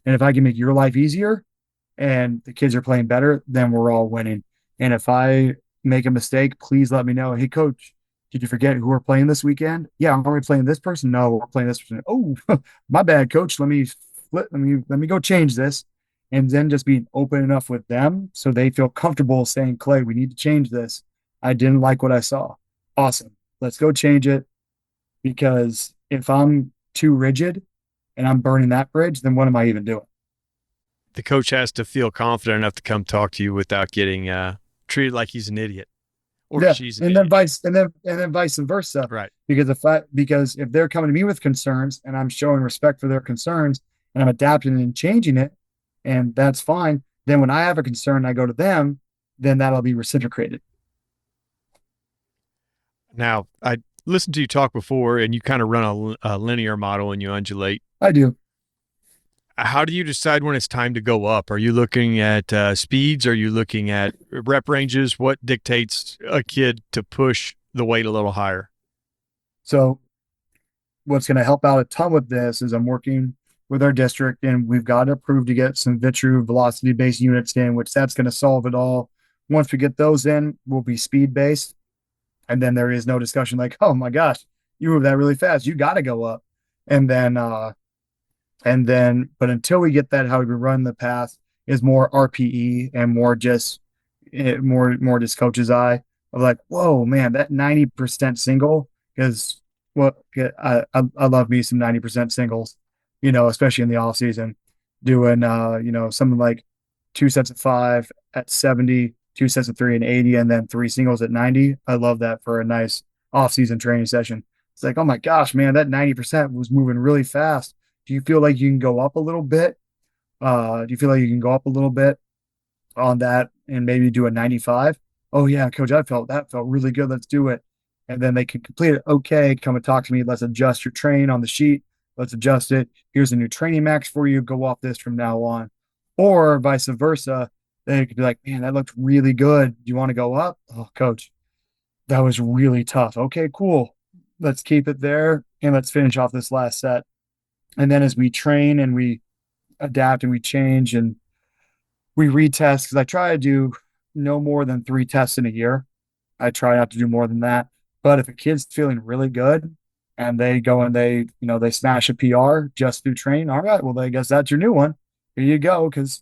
And if I can make your life easier and the kids are playing better, then we're all winning. And if I make a mistake, please let me know. Hey, coach, did you forget who we're playing this weekend? Yeah, I'm already playing this person. No, we're playing this person. Oh, my bad, coach. Let me go change this. And then just being open enough with them so they feel comfortable saying, Clay, we need to change this. I didn't like what I saw. Awesome. Let's go change it. Because if I'm too rigid and I'm burning that bridge, then what am I even doing? The coach has to feel confident enough to come talk to you without getting treated like he's an idiot or Yeah, she's an and then idiot. vice versa. Right. Because if they're coming to me with concerns and I'm showing respect for their concerns and I'm adapting and changing it, and that's fine. Then when I have a concern, I go to them. Then that'll be reciprocated. Now, I listened to you talk before, and you kind of run a linear model and you undulate. I do. How do you decide when it's time to go up? Are you looking at speeds? Are you looking at rep ranges? What dictates a kid to push the weight a little higher? So what's going to help out a ton with this is I'm working with our district and we've got approved to get some Vitru velocity based units in, which that's going to solve it all. Once we get those in, we'll be speed based. And then there is no discussion like, oh my gosh, you move that really fast. You got to go up. And then, but until we get that, how we run the path is more RPE and more just coach's eye of like, whoa, man, that 90% single is what I love me some 90% singles, especially in the off season, doing, something like 2 sets of 5 at 70, 2 sets of 3 and 80, and then 3 singles at 90. I love that for a nice off season training session. It's like, oh my gosh, man, that 90% was moving really fast. Do you feel like you can go up a little bit? Do you feel like you can go up a little bit on that and maybe do a 95? Oh yeah, coach, that felt really good. Let's do it. And then they can complete it. Okay, come and talk to me. Let's adjust your train on the sheet. Let's adjust it. Here's a new training max for you. Go off this from now on. Or vice versa. They could be like, man, that looked really good. Do you want to go up? Oh, coach, that was really tough. Okay, cool. Let's keep it there and let's finish off this last set. And then as we train and we adapt and we change and we retest, because I try to do no more than 3 tests in a year. I try not to do more than that. But if a kid's feeling really good and they go and they smash a PR just through training, all right, well, I guess that's your new one. Here you go. Because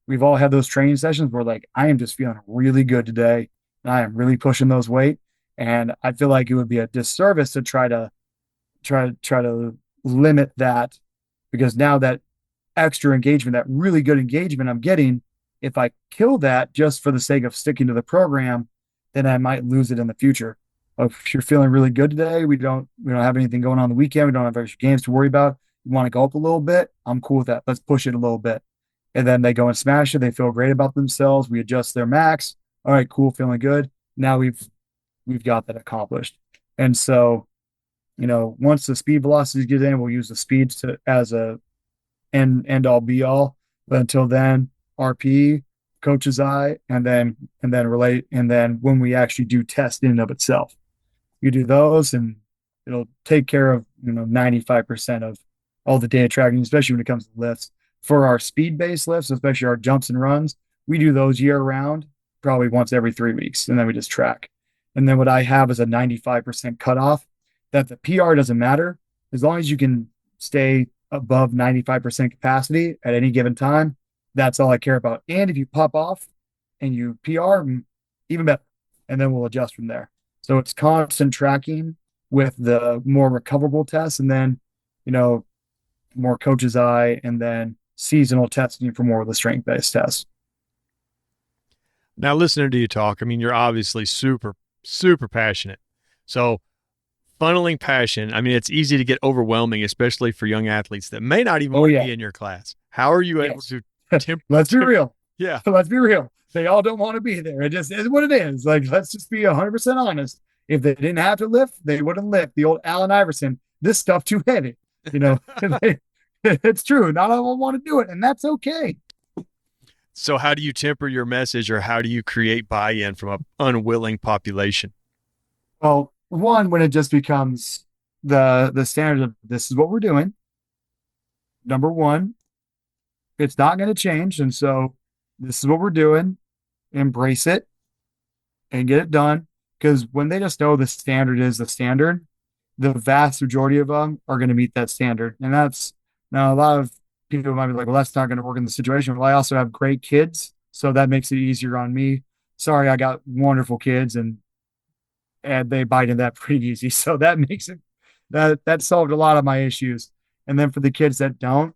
we've all had those training sessions where like, I am just feeling really good today. And I am really pushing those weight. And I feel like it would be a disservice to try to limit that because now that extra engagement, that really good engagement I'm getting, if I kill that just for the sake of sticking to the program, then I might lose it in the future. If you're feeling really good today, we don't have anything going on the weekend, we don't have extra games to worry about. You want to go up a little bit? I'm cool with that. Let's push it a little bit. And then they go and smash it. They feel great about themselves. We adjust their max. All right, cool, feeling good. Now we've got that accomplished. And so, once the speed velocities get in, we'll use the speeds as a end all be all. But until then, RP, coach's eye, and then relate. And then when we actually do test in and of itself, you do those and it'll take care of 95% of all the data tracking, especially when it comes to lifts. For our speed based lifts, especially our jumps and runs, we do those year round, probably once every 3 weeks, and then we just track. And then what I have is a 95% cutoff that the PR doesn't matter as long as you can stay above 95% capacity at any given time. That's all I care about. And if you pop off and you PR, even better. And then we'll adjust from there. So it's constant tracking with the more recoverable tests and then, more coach's eye and then seasonal testing for more of the strength based tests. Now, listening to you talk, I mean, you're obviously super, super passionate. So funneling passion. I mean, it's easy to get overwhelming, especially for young athletes that may not even Oh, want to yeah. be in your class. How are you able Yes. to temper? Let's be real. Yeah. Let's be real. They all don't want to be there. It just is what it is. Like, let's just be 100% honest. If they didn't have to lift, they wouldn't lift. The old Allen Iverson, this stuff too heavy. You know, it's true. Not all want to do it, and that's okay. So how do you temper your message, or how do you create buy-in from an unwilling population? Well, one, when it just becomes the standard of this is what we're doing. Number one, it's not going to change, and so this is what we're doing. Embrace it and get it done. Because when they just know the standard is the standard, the vast majority of them are going to meet that standard. And that's now a lot of people might be like, well, that's not going to work in the situation. Well, I also have great kids, so that makes it easier on me. Sorry, I got wonderful kids and they bite into that pretty easy. So that makes it that solved a lot of my issues. And then for the kids that don't,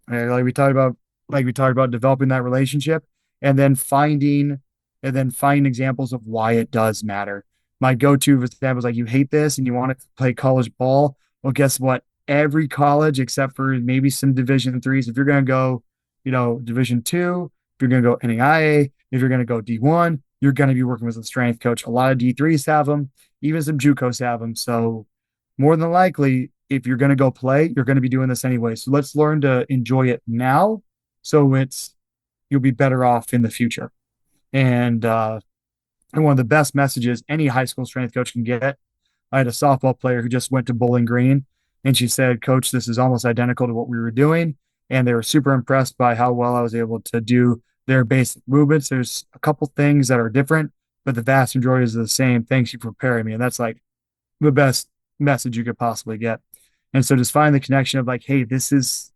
like we talked about developing that relationship and then finding examples of why it does matter. My go-to example is like, you hate this and you want to play college ball. Well, guess what? Every college, except for maybe some Division threes, if you're going to go, Division two, if you're going to go NAIA, if you're going to go D1, you're going to be working with a strength coach. A lot of D3s have them, even some JUCOs have them. So more than likely, if you're going to go play, you're going to be doing this anyway. So let's learn to enjoy it now. So you'll be better off in the future. And one of the best messages any high school strength coach can get. I had a softball player who just went to Bowling Green, and she said, "Coach, this is almost identical to what we were doing." And they were super impressed by how well I was able to do their basic movements. There's a couple things that are different, but the vast majority is the same. Thanks you for preparing me. And that's like the best message you could possibly get. And so just find the connection of like, hey, this is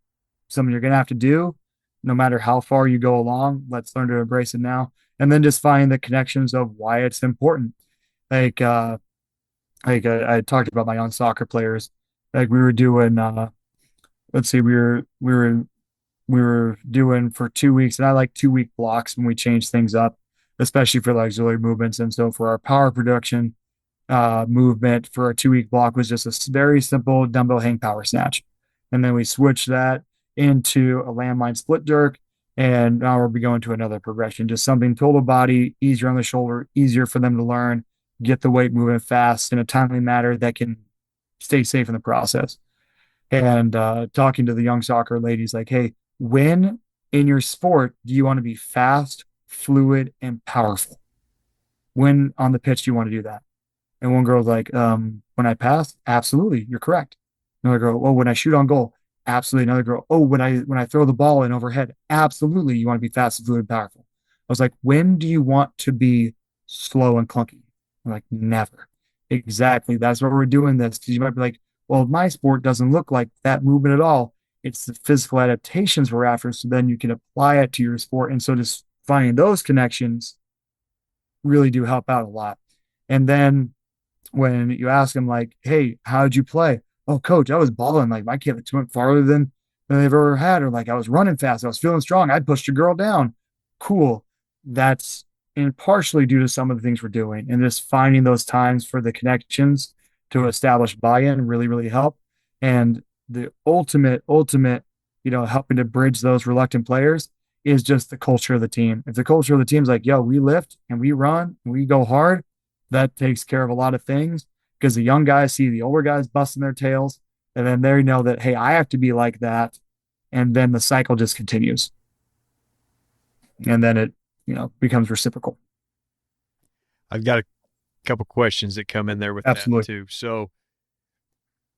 something you're going to have to do no matter how far you go along. Let's learn to embrace it now. And then just find the connections of why it's important. Like, I talked about my own soccer players. Like we were doing, let's see, we were doing for 2 weeks, and I like 2 week blocks when we change things up, especially for the auxiliary movements. And so for our power production movement for a 2 week block was just a very simple dumbbell hang power snatch. And then we switched that into a landmine split jerk. And now we'll be going to another progression, just something total body, easier on the shoulder, easier for them to learn, get the weight moving fast in a timely manner that can stay safe in the process. And talking to the young soccer ladies, like, hey, when in your sport do you want to be fast, fluid, and powerful? When on the pitch do you want to do that? And one girl's like, when I pass, absolutely, you're correct. Another girl, oh, when I shoot on goal, absolutely. Another girl, oh, when I throw the ball in overhead, absolutely, you want to be fast, fluid, and powerful. I was like, when do you want to be slow and clunky? I'm like, never. Exactly. That's why we're doing this. Because you might be like, well, my sport doesn't look like that movement at all. It's the physical adaptations we're after. So then you can apply it to your sport. And so just finding those connections really do help out a lot. And then when you ask them like, hey, how'd you play? Oh, coach, I was balling. Like my kids went farther than they've ever had. Or like I was running fast. I was feeling strong. I pushed a girl down. Cool. That's and partially due to some of the things we're doing. And just finding those times for the connections to establish buy-in really, really help. And the ultimate, helping to bridge those reluctant players is just the culture of the team. If the culture of the team is like, yo, we lift and we run and we go hard, that takes care of a lot of things because the young guys see the older guys busting their tails and then they know that, hey, I have to be like that. And then the cycle just continues. And then it, becomes reciprocal. I've got a couple questions that come in there with Absolutely. that too. So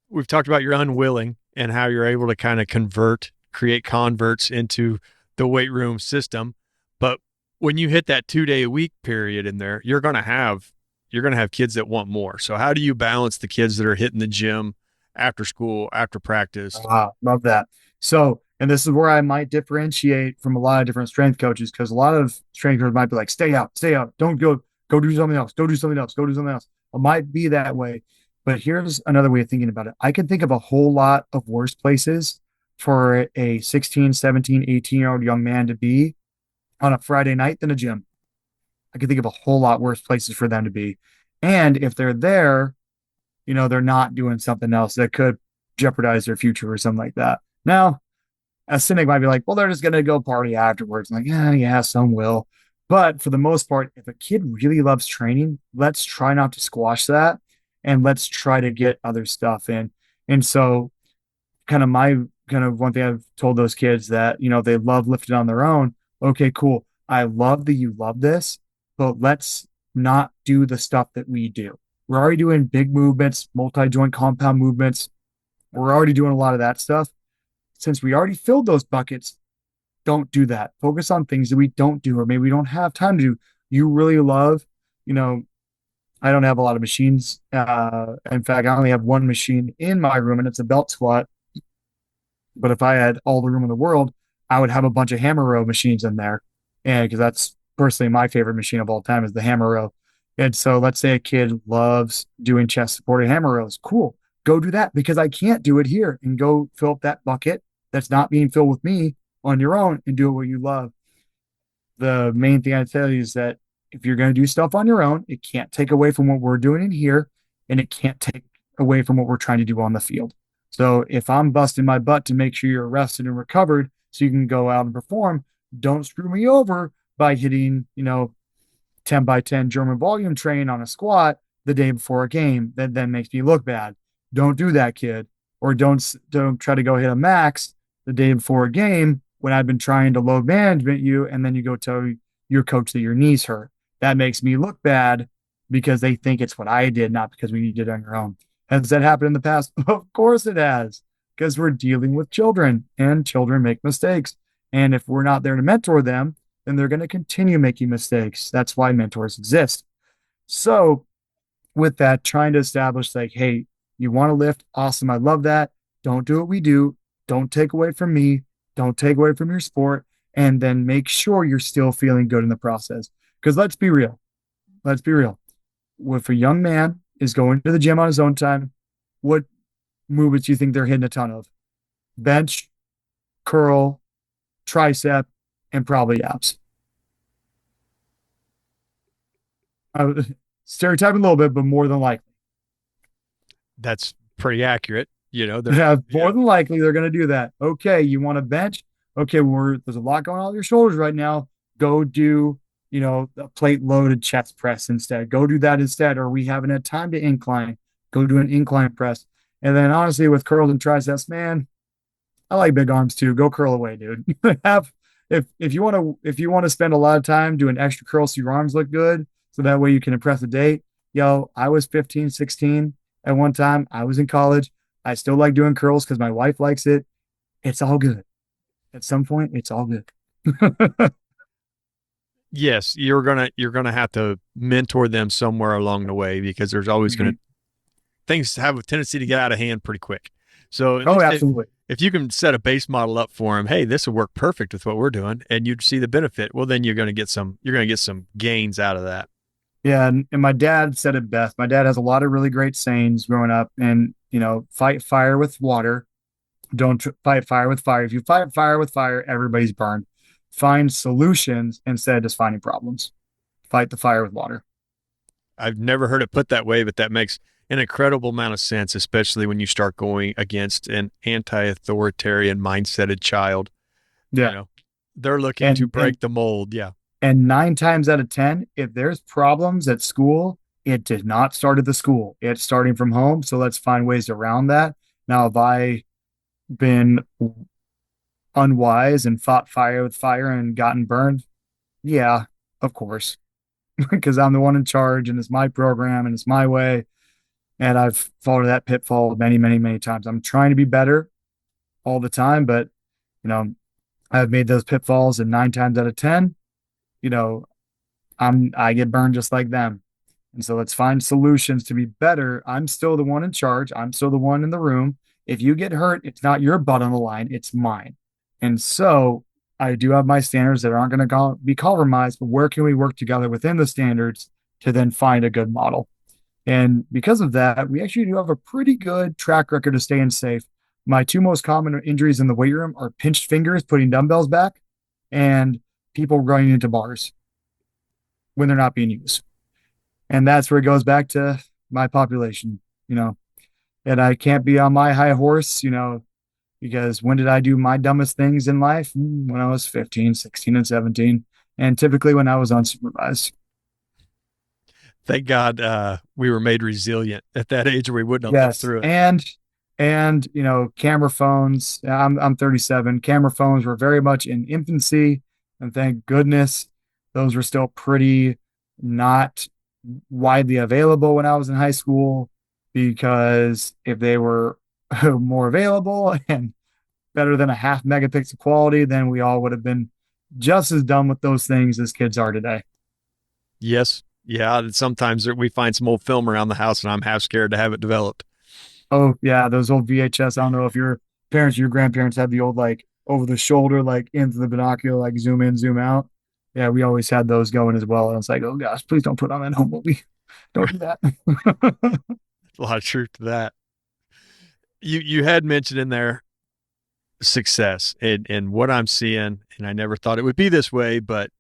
we've talked about your unwilling and how you're able to kind of create converts into the weight room system. But when you hit that 2 day a week period in there, you're going to have kids that want more. So how do you balance the kids that are hitting the gym after school, after practice? Love that. So, and this is where I might differentiate from a lot of different strength coaches because a lot of strength coaches might be like, stay out, don't go do something else, go do something else, go do something else. It might be that way. But here's another way of thinking about it. I can think of a whole lot of worse places for a 16, 17, 18-year-old young man to be on a Friday night than a gym. I can think of a whole lot worse places for them to be. And if they're there, they're not doing something else that could jeopardize their future or something like that. Now, a cynic might be like, well, they're just going to go party afterwards. I'm like, yeah, some will. But for the most part, if a kid really loves training, let's try not to squash that and let's try to get other stuff in. And so, kind of one thing I've told those kids that, they love lifting on their own. Okay, cool. I love that you love this, but let's not do the stuff that we do. We're already doing big movements, multi joint compound movements. We're already doing a lot of that stuff. Since we already filled those buckets, don't do that. Focus on things that we don't do, or maybe we don't have time to do. You really love, you know, I don't have a lot of machines. In fact, I only have one machine in my room, and it's a belt squat. But if I had all the room in the world, I would have a bunch of hammer row machines in there. And because that's personally my favorite machine of all time is the hammer row. And so let's say a kid loves doing chest supported hammer rows. Cool. Go do that because I can't do it here, and go fill up that bucket that's not being filled with me on your own and do it what you love. The main thing I tell you is that if you're going to do stuff on your own, it can't take away from what we're doing in here, and it can't take away from what we're trying to do on the field. So if I'm busting my butt to make sure you're rested and recovered so you can go out and perform, don't screw me over by hitting, 10 by 10 German volume train on a squat the day before a game. That then makes me look bad. Don't do that, kid. Or don't try to go hit a max the day before a game when I've been trying to load management you, and then you go tell your coach that your knee's hurt. That makes me look bad because they think it's what I did, not because we did it on your own. Has that happened in the past? Of course it has, because we're dealing with children, and children make mistakes. And if we're not there to mentor them, then they're going to continue making mistakes. That's why mentors exist. So with that, trying to establish like, hey, you want to lift? Awesome. I love that. Don't do what we do. Don't take away from me. Don't take away from your sport. And then make sure you're still feeling good in the process. Because let's be real. Let's be real. If a young man is going to the gym on his own time, what movements do you think they're hitting a ton of? Bench, curl, tricep, and probably abs. Stereotyping a little bit, but more than likely. That's pretty accurate. More than likely they're going to do that. Okay, you want a bench? Okay, there's a lot going on with your shoulders right now. Go do, a plate loaded chest press instead. Go do that instead. Or we haven't had time to incline. Go do an incline press. And then honestly, with curls and triceps, man, I like big arms too. Go curl away, dude. If you want to spend a lot of time doing extra curls so your arms look good, so that way you can impress a date. Yo, I was 15, 16 at one time. I was in college. I still like doing curls because my wife likes it. It's all good. At some point, it's all good. Yes, you're gonna have to mentor them somewhere along the way, because there's always gonna things have a tendency to get out of hand pretty quick. So absolutely. If you can set a base model up for them, hey, this will work perfect with what we're doing, and you'd see the benefit. Well, then you're gonna get some gains out of that. Yeah, and my dad said it best. My dad has a lot of really great sayings growing up, and fight fire with water. Don't fight fire with fire. If you fight fire with fire, everybody's burned. Find solutions instead of just finding problems. Fight the fire with water. I've never heard it put that way, but that makes an incredible amount of sense, especially when you start going against an anti-authoritarian mindseted child. Yeah. They're looking to break the mold. Yeah. And 9 times out of 10, if there's problems at school, it did not start at the school. It's starting from home. So let's find ways around that. Now, have I been unwise and fought fire with fire and gotten burned? Yeah, of course, because I'm the one in charge and it's my program and it's my way. And I've fallen to that pitfall many, many, many times. I'm trying to be better all the time, but I've made those pitfalls, and 9 times out of 10, I get burned just like them. And so let's find solutions to be better. I'm still the one in charge. I'm still the one in the room. If you get hurt, it's not your butt on the line, it's mine. And so I do have my standards that aren't going to be compromised, but where can we work together within the standards to then find a good model? And because of that, we actually do have a pretty good track record of staying safe. My 2 most common injuries in the weight room are pinched fingers putting dumbbells back, and people running into bars when they're not being used. And that's where it goes back to my population. and I can't be on my high horse, because when did I do my dumbest things in life? When I was 15, 16, and 17, and typically when I was unsupervised. Thank God we were made resilient at that age, or we wouldn't have lived Yes. through it. And camera phones. I'm 37. Camera phones were very much in infancy, and thank goodness those were still pretty not widely available when I was in high school, because if they were more available and better than a half megapixel quality, then we all would have been just as dumb with those things as kids are today. Yes. Yeah. And sometimes we find some old film around the house and I'm half scared to have it developed. Oh yeah, those old VHS. I don't know if your parents or your grandparents had the old like over the shoulder, like into the binocular, like zoom in, zoom out. Yeah, we always had those going as well. And it's like, oh gosh, please don't put on that home movie. Don't do that. A lot of truth to that. You had mentioned in there success and what I'm seeing, and I never thought it would be this way, but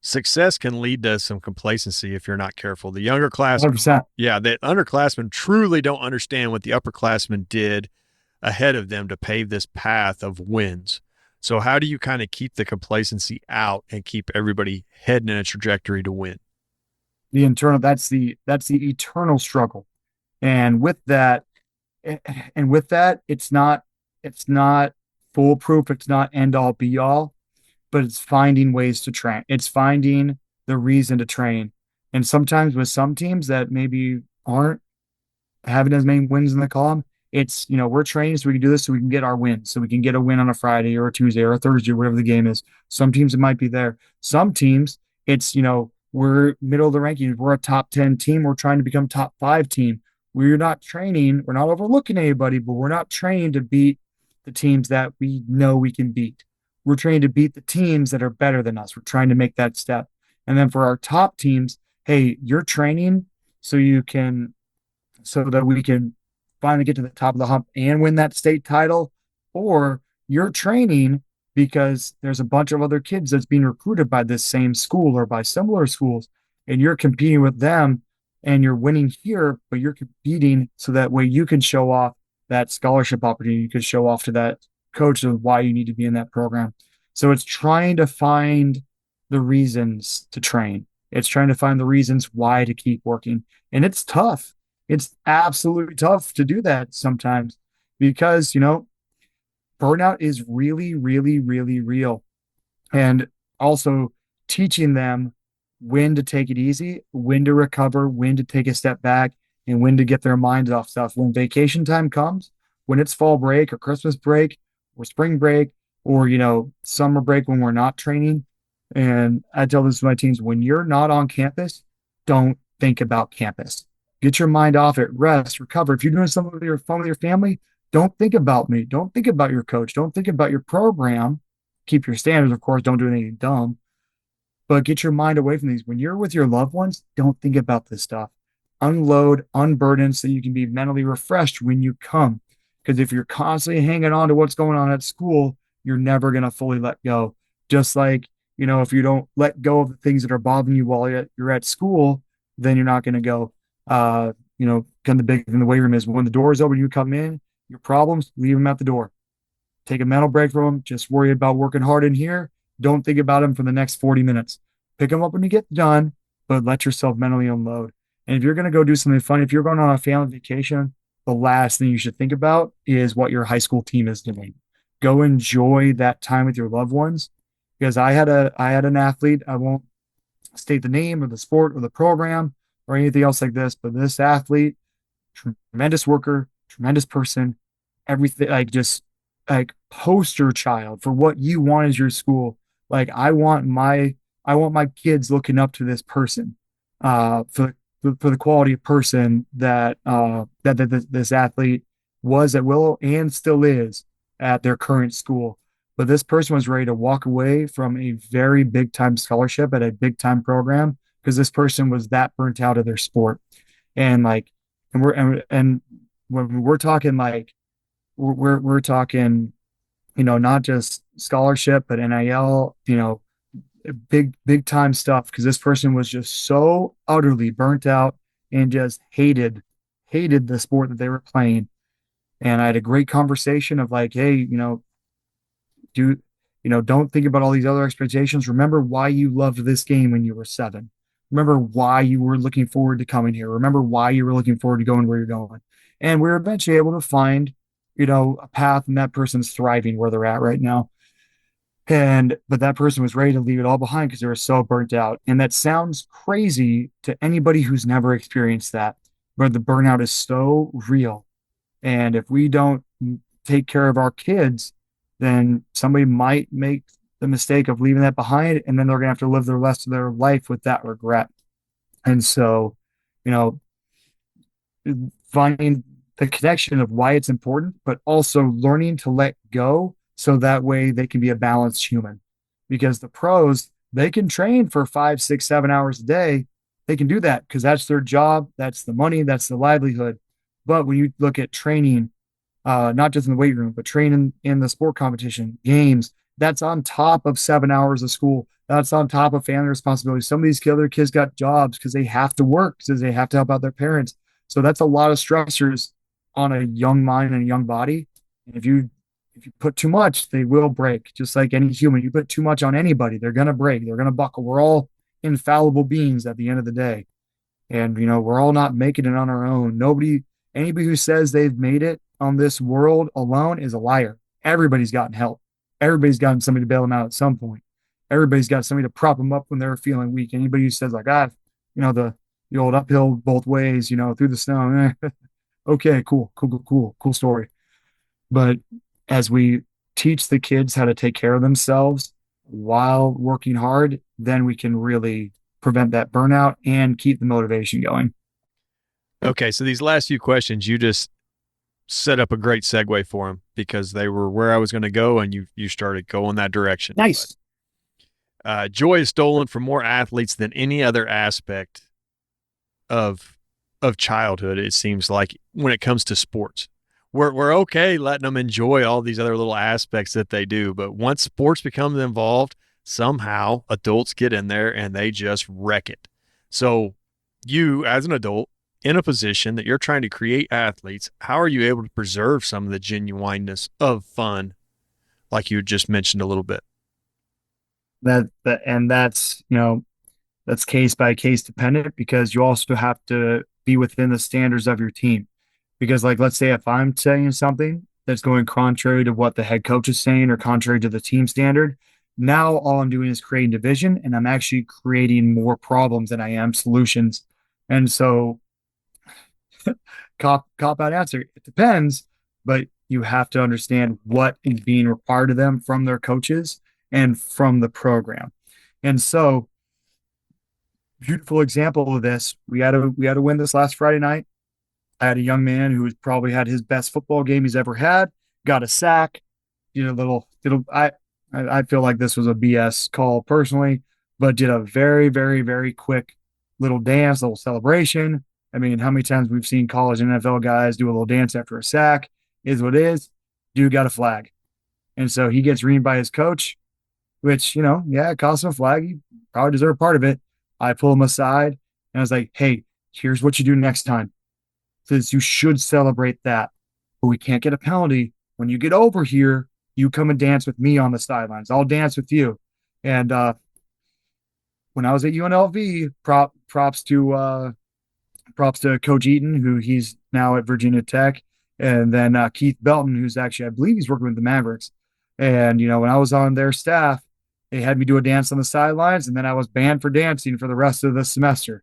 success can lead to some complacency if you're not careful. The younger class, 100%. yeah, the underclassmen truly don't understand what the upperclassmen did ahead of them to pave this path of wins. So how do you kind of keep the complacency out and keep everybody heading in a trajectory to win? That's the eternal struggle. And with that, it's not foolproof. It's not end all be all, but it's finding ways to train. It's finding the reason to train. And sometimes with some teams that maybe aren't having as many wins in the column, it's, we're training so we can do this so we can get our win. So we can get a win on a Friday or a Tuesday or a Thursday, whatever the game is. Some teams it might be there. Some teams it's, we're middle of the rankings. We're a top 10 team. We're trying to become top 5 team. We're not training. We're not overlooking anybody, but we're not trained to beat the teams that we know we can beat. We're trying to beat the teams that are better than us. We're trying to make that step. And then for our top teams, hey, you're training so so that we can finally get to the top of the hump and win that state title, or you're training because there's a bunch of other kids that's being recruited by this same school or by similar schools, and you're competing with them and you're winning here, but you're competing so that way you can show off that scholarship opportunity. You could show off to that coach of why you need to be in that program. So it's trying to find the reasons to train. It's trying to find the reasons why to keep working. And it's tough. It's absolutely tough to do that sometimes because, burnout is really, really, really real. And also teaching them when to take it easy, when to recover, when to take a step back, and when to get their minds off stuff. When vacation time comes, when it's fall break or Christmas break or spring break or, summer break when we're not training. And I tell this to my teams, when you're not on campus, don't think about campus. Get your mind off it, rest, recover. If you're doing something with your phone with your family, don't think about me. Don't think about your coach. Don't think about your program. Keep your standards, of course. Don't do anything dumb, but get your mind away from these. When you're with your loved ones, don't think about this stuff. Unload, unburden so you can be mentally refreshed when you come. Because if you're constantly hanging on to what's going on at school, you're never going to fully let go. Just like, if you don't let go of the things that are bothering you while you're at school, then you're not going to go. Kind of the big thing in the weight room is when the door is open, you come in, your problems, leave them at the door. Take a mental break from them. Just worry about working hard in here. Don't think about them for the next 40 minutes. Pick them up when you get done, but let yourself mentally unload. And if you're going to go do something fun, if you're going on a family vacation, the last thing you should think about is what your high school team is doing. Go enjoy that time with your loved ones. Because I had an athlete, I won't state the name or the sport or the program or anything else like this, but this athlete, tremendous worker, tremendous person, everything, like just like poster child for what you want as your school. Like I want my kids looking up to this person, for the quality of person that this athlete was at Willow and still is at their current school. But this person was ready to walk away from a very big time scholarship at a big time program because this person was that burnt out of their sport. And like, and when we're talking like, we're talking, not just scholarship, but NIL, big time stuff. Cause this person was just so utterly burnt out and just hated the sport that they were playing. And I had a great conversation of like, hey, do, don't think about all these other expectations. Remember why you loved this game when you were 7. Remember why you were looking forward to coming here. Remember why you were looking forward to going where you're going. And we're eventually able to find, a path, and that person's thriving where they're at right now. But that person was ready to leave it all behind because they were so burnt out. And that sounds crazy to anybody who's never experienced that. But the burnout is so real. And if we don't take care of our kids, then somebody might make the mistake of leaving that behind, and then they're going to have to live the rest of their life with that regret. And so, you know, finding the connection of why it's important, but also learning to let go so that way they can be a balanced human. Because the pros, they can train for 5, 6, 7 hours a day. They can do that because that's their job, that's the money, that's the livelihood. But when you look at training, not just in the weight room, but training in the sport competition, games, that's on top of 7 hours of school. That's on top of family responsibilities. Some of these other kids got jobs because they have to work, because they have to help out their parents. So that's a lot of stressors on a young mind and a young body. And if you put too much, they will break. Just like any human, you put too much on anybody, they're gonna break. They're gonna buckle. We're all infallible beings at the end of the day, and we're all not making it on our own. Anybody who says they've made it on this world alone is a liar. Everybody's gotten help. Everybody's gotten somebody to bail them out at some point. Everybody's got somebody to prop them up when they're feeling weak. Anybody who says like, the old uphill both ways, through the snow. Okay, cool story. But as we teach the kids how to take care of themselves while working hard, then we can really prevent that burnout and keep the motivation going. Okay, so these last few questions, you just set up a great segue for them because they were where I was going to go, and you started going that direction. Nice. Joy is stolen from more athletes than any other aspect of childhood, it seems like, when it comes to sports. We're okay letting them enjoy all these other little aspects that they do, but once sports becomes involved, somehow adults get in there and they just wreck it. So you, as an adult, in a position that you're trying to create athletes, how are you able to preserve some of the genuineness of fun, like you just mentioned a little bit? That's case by case dependent, because you also have to be within the standards of your team. Because like, let's say if I'm saying something that's going contrary to what the head coach is saying or contrary to the team standard, now all I'm doing is creating division, and I'm actually creating more problems than I am solutions. And so cop out answer, it depends, but you have to understand what is being required of them from their coaches and from the program. And so, beautiful example of this, we had to win this last Friday night. I had a young man who has probably had his best football game he's ever had, got a sack, I feel like this was a BS call personally, but did a very, very, very quick little dance, little celebration. I mean, how many times we've seen college and NFL guys do a little dance after a sack? Is what it is. Dude got a flag. And so he gets reamed by his coach, which, it cost him a flag. He probably deserved part of it. I pull him aside and I was like, hey, here's what you do next time. Says you should celebrate that, but we can't get a penalty. When you get over here, you come and dance with me on the sidelines. I'll dance with you. And when I was at UNLV, props to Coach Eaton, who he's now at Virginia Tech, and then Keith Belton, who's actually, I believe he's working with the Mavericks. And when I was on their staff, they had me do a dance on the sidelines, and then I was banned for dancing for the rest of the semester.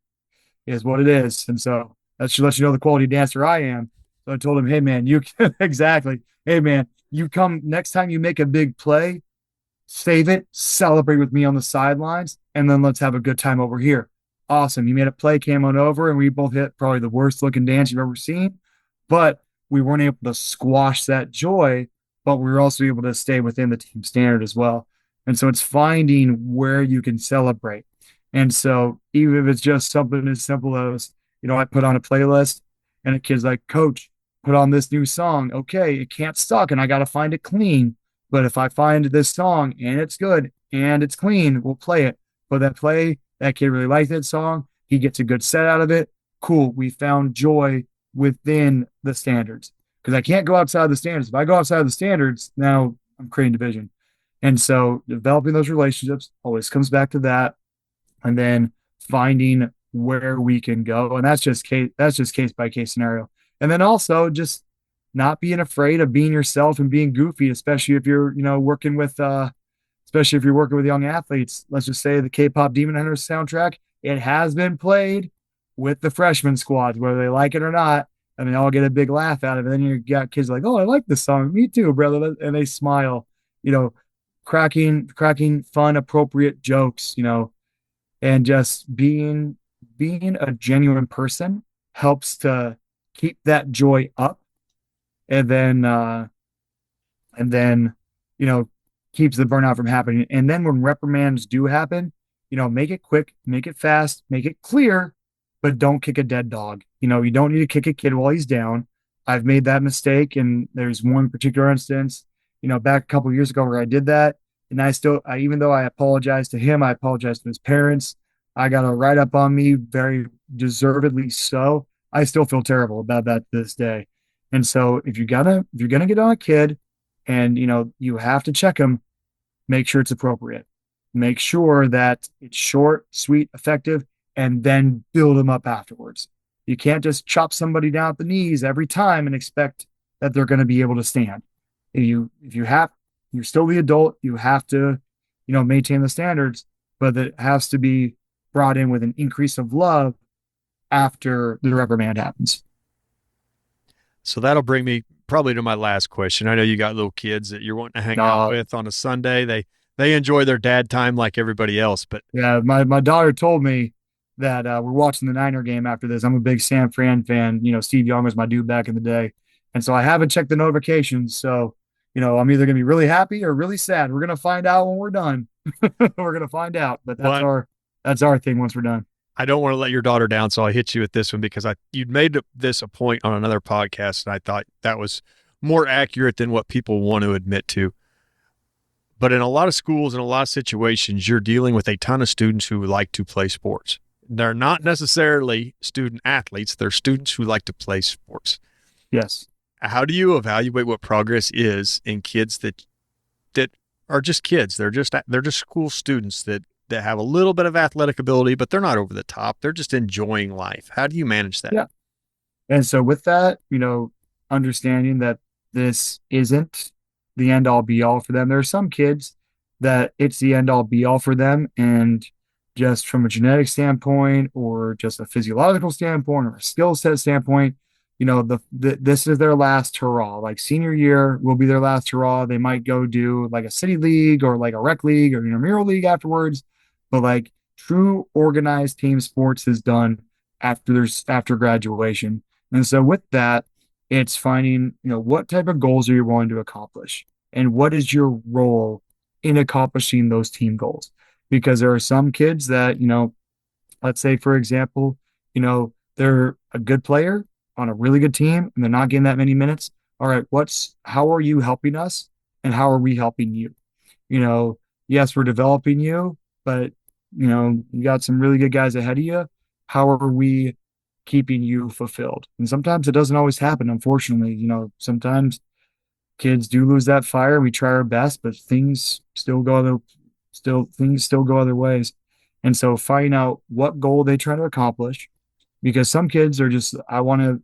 Is what it is. And so that should let you know the quality dancer I am. So I told him, hey man, exactly. Hey man, you come next time you make a big play, save it, celebrate with me on the sidelines, and then let's have a good time over here. Awesome. You made a play, came on over, and we both hit probably the worst looking dance you've ever seen. But we weren't able to squash that joy, but we were also able to stay within the team standard as well. And so it's finding where you can celebrate. And so even if it's just something as simple as, I put on a playlist and a kid's like, Coach, put on this new song. Okay, it can't suck and I got to find it clean. But if I find this song and it's good and it's clean, we'll play it. But that kid really liked that song. He gets a good set out of it. Cool. We found joy within the standards, because I can't go outside the standards. If I go outside the standards, now I'm creating division. And so developing those relationships always comes back to that, and then finding where we can go. And that's just case by case scenario. And then also just not being afraid of being yourself and being goofy, especially if you're, working with especially if you're working with young athletes. Let's just say the K-pop Demon Hunters soundtrack, it has been played with the freshman squads, whether they like it or not, and they all get a big laugh out of it. Then you got kids like, "Oh, I like this song. Me too, brother," and they smile, you know, cracking fun, appropriate jokes, and just being a genuine person helps to keep that joy up, and then you know keeps the burnout from happening. And then when reprimands do happen, make it quick, make it fast, make it clear, but don't kick a dead dog. You don't need to kick a kid while he's down. I've made that mistake, and there's one particular instance, back a couple of years ago where I did that, and even though I apologized to him, I apologized to his parents. I got a write up on me, very deservedly so. I still feel terrible about that to this day. And so if you're gonna get on a kid, and you have to check them, make sure it's appropriate. Make sure that it's short, sweet, effective, and then build them up afterwards. You can't just chop somebody down at the knees every time and expect that they're going to be able to stand. You're still the adult. You have to, maintain the standards, but it has to be brought in with an increase of love after the reprimand happens. So that'll bring me probably to my last question. I know you got little kids that you're wanting to hang out with on a Sunday. They enjoy their dad time like everybody else, but yeah, my daughter told me that we're watching the Niner game after this. I'm a big San Fran fan. Steve Young was my dude back in the day, and so I haven't checked the notifications. So I'm either gonna be really happy or really sad. We're gonna find out when we're done. We're gonna find out, but that's our thing once we're done. I don't want to let your daughter down, so I hit you with this one because you'd made this a point on another podcast, and I thought that was more accurate than what people want to admit to. But in a lot of schools and a lot of situations, you're dealing with a ton of students who like to play sports. They're not necessarily student athletes. They're students who like to play sports. Yes. How do you evaluate what progress is in kids that are just kids? They're just school students that have a little bit of athletic ability, but they're not over the top. They're just enjoying life. How do you manage that? Yeah. And so with that, understanding that this isn't the end all be all for them. There are some kids that it's the end all be all for them. And just from a genetic standpoint or just a physiological standpoint or a skill set standpoint, this is their last hurrah. Like senior year will be their last hurrah. They might go do like a city league or like a rec league or intramural league afterwards. But like true organized team sports is done after graduation. And so with that, it's finding, what type of goals are you willing to accomplish and what is your role in accomplishing those team goals? Because there are some kids that, let's say, for example, they're a good player on a really good team and they're not getting that many minutes. All right, how are you helping us and how are we helping you? Yes, we're developing you, but you got some really good guys ahead of you. How are we keeping you fulfilled? And sometimes it doesn't always happen, unfortunately. Sometimes kids do lose that fire. We try our best, but things still go other ways. And so finding out what goal they try to accomplish, because some kids are just, I want to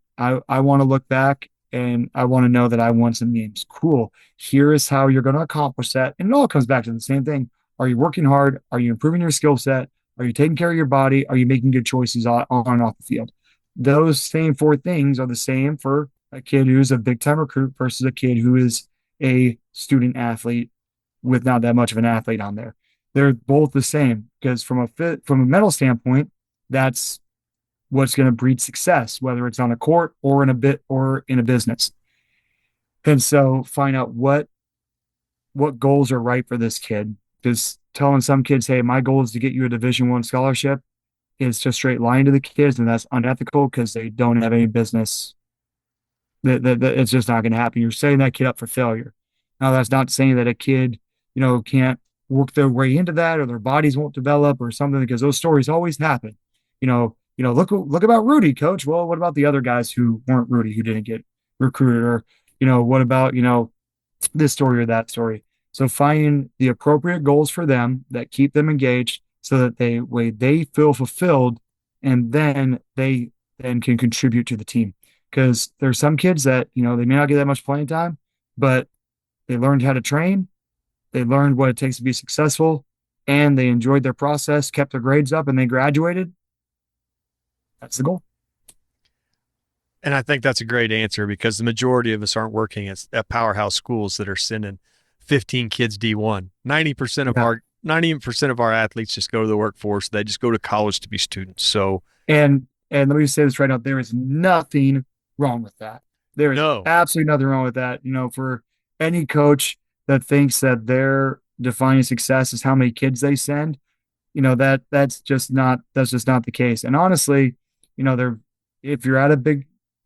look back and I want to know that I won some games. Cool. Here is how you're going to accomplish that. And it all comes back to the same thing. Are you working hard? Are you improving your skill set? Are you taking care of your body? Are you making good choices on and off the field? Those same four things are the same for a kid who's a big time recruit versus a kid who is a student athlete with not that much of an athlete on there. They're both the same because from a mental standpoint, that's what's going to breed success, whether it's on a court or in a business. And so find out what goals are right for this kid. Because telling some kids, hey, my goal is to get you a Division I scholarship is just straight lying to the kids, and that's unethical because they don't have any business. That it's just not going to happen. You're setting that kid up for failure. Now, that's not saying that a kid, can't work their way into that or their bodies won't develop or something, because those stories always happen. look about Rudy, coach. Well, what about the other guys who weren't Rudy, who didn't get recruited? Or, what about, this story or that story? So finding the appropriate goals for them that keep them engaged so that they feel fulfilled, and then they then can contribute to the team. Because there's some kids that, they may not get that much playing time, but they learned how to train, they learned what it takes to be successful, and they enjoyed their process, kept their grades up, and they graduated. That's the goal. And I think that's a great answer, because the majority of us aren't working at powerhouse schools that are sending 15 kids D1. 90% of our athletes just go to the workforce. They just go to college to be students. So, and let me say this right now, there is nothing wrong with that. There is absolutely nothing wrong with that. For any coach that thinks that their defining success is how many kids they send, that's just not the case. And honestly, if you're at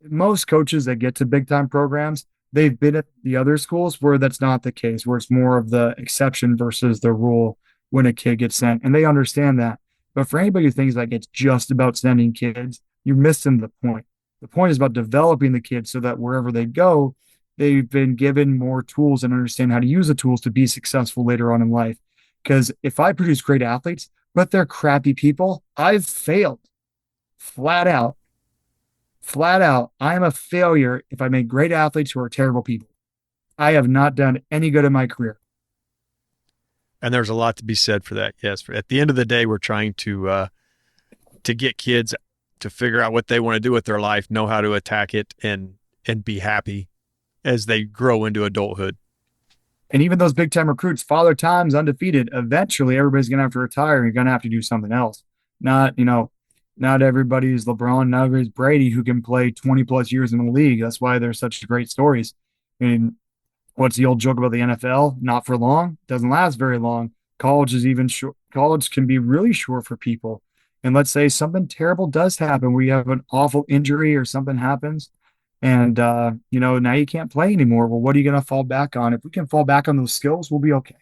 most coaches that get to big time programs, they've been at the other schools where that's not the case, where it's more of the exception versus the rule when a kid gets sent, and they understand that. But for anybody who thinks like it's just about sending kids, you're missing the point. The point is about developing the kids so that wherever they go, they've been given more tools and understand how to use the tools to be successful later on in life. Because if I produce great athletes, but they're crappy people, I've failed. Flat out. I am a failure if I make great athletes who are terrible people. I have not done any good in my career. And there's a lot to be said for that. Yes. At the end of the day, we're trying to get kids to figure out what they want to do with their life, know how to attack it, and be happy as they grow into adulthood. And even those big time recruits, Father Time's undefeated. Eventually, everybody's going to have to retire, and you're going to have to do something else. Not everybody's LeBron, not everybody's Brady, who can play 20 plus years in the league. That's why there's such great stories. I mean, what's the old joke about the NFL? Not for long. Doesn't last very long. College is even short. College can be really short for people. And let's say something terrible does happen, where you have an awful injury or something happens, and now you can't play anymore. Well, what are you going to fall back on? If we can fall back on those skills, we'll be okay.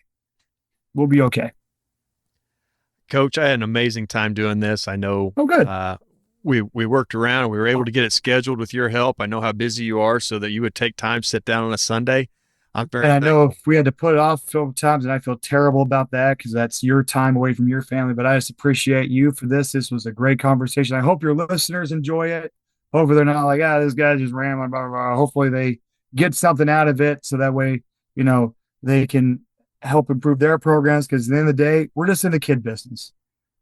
We'll be okay. Coach, I had an amazing time doing this. I know. Oh, good. We worked around and we were able to get it scheduled with your help. I know how busy you are, so that you would take time, sit down on a Sunday. I'm very And I know if we had to put it off a few times, and I feel terrible about that, because that's your time away from your family. But I just appreciate you for this. This was a great conversation. I hope your listeners enjoy it. Hopefully they're not like, this guy just rambling, blah, blah, blah. Hopefully they get something out of it, so that way, they can help improve their programs. Because at the end of the day, we're just in the kid business.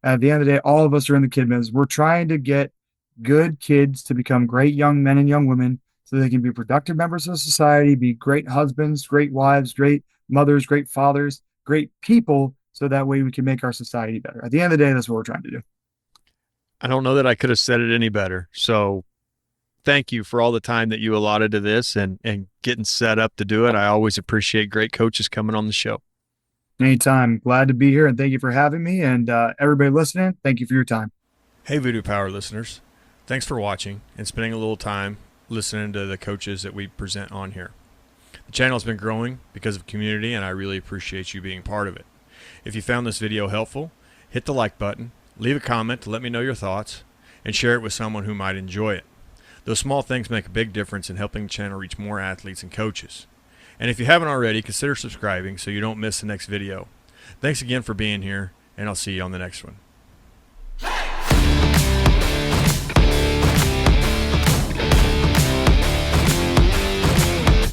At the end of the day, all of us are in the kid business. We're trying to get good kids to become great young men and young women, so they can be productive members of society, be great husbands, great wives, great mothers, great fathers, great people, so that way we can make our society better. At the end of the day, that's what we're trying to do. I don't know that I could have said it any better. So thank you for all the time that you allotted to this and getting set up to do it. I always appreciate great coaches coming on the show. Anytime. Glad to be here, and thank you for having me. And everybody listening, thank you for your time. Hey, Voodoo Power listeners. Thanks for watching and spending a little time listening to the coaches that we present on here. The channel has been growing because of community, and I really appreciate you being part of it. If you found this video helpful, hit the like button, leave a comment to let me know your thoughts, and share it with someone who might enjoy it. Those small things make a big difference in helping the channel reach more athletes and coaches. And if you haven't already, consider subscribing so you don't miss the next video. Thanks again for being here, and I'll see you on the next one.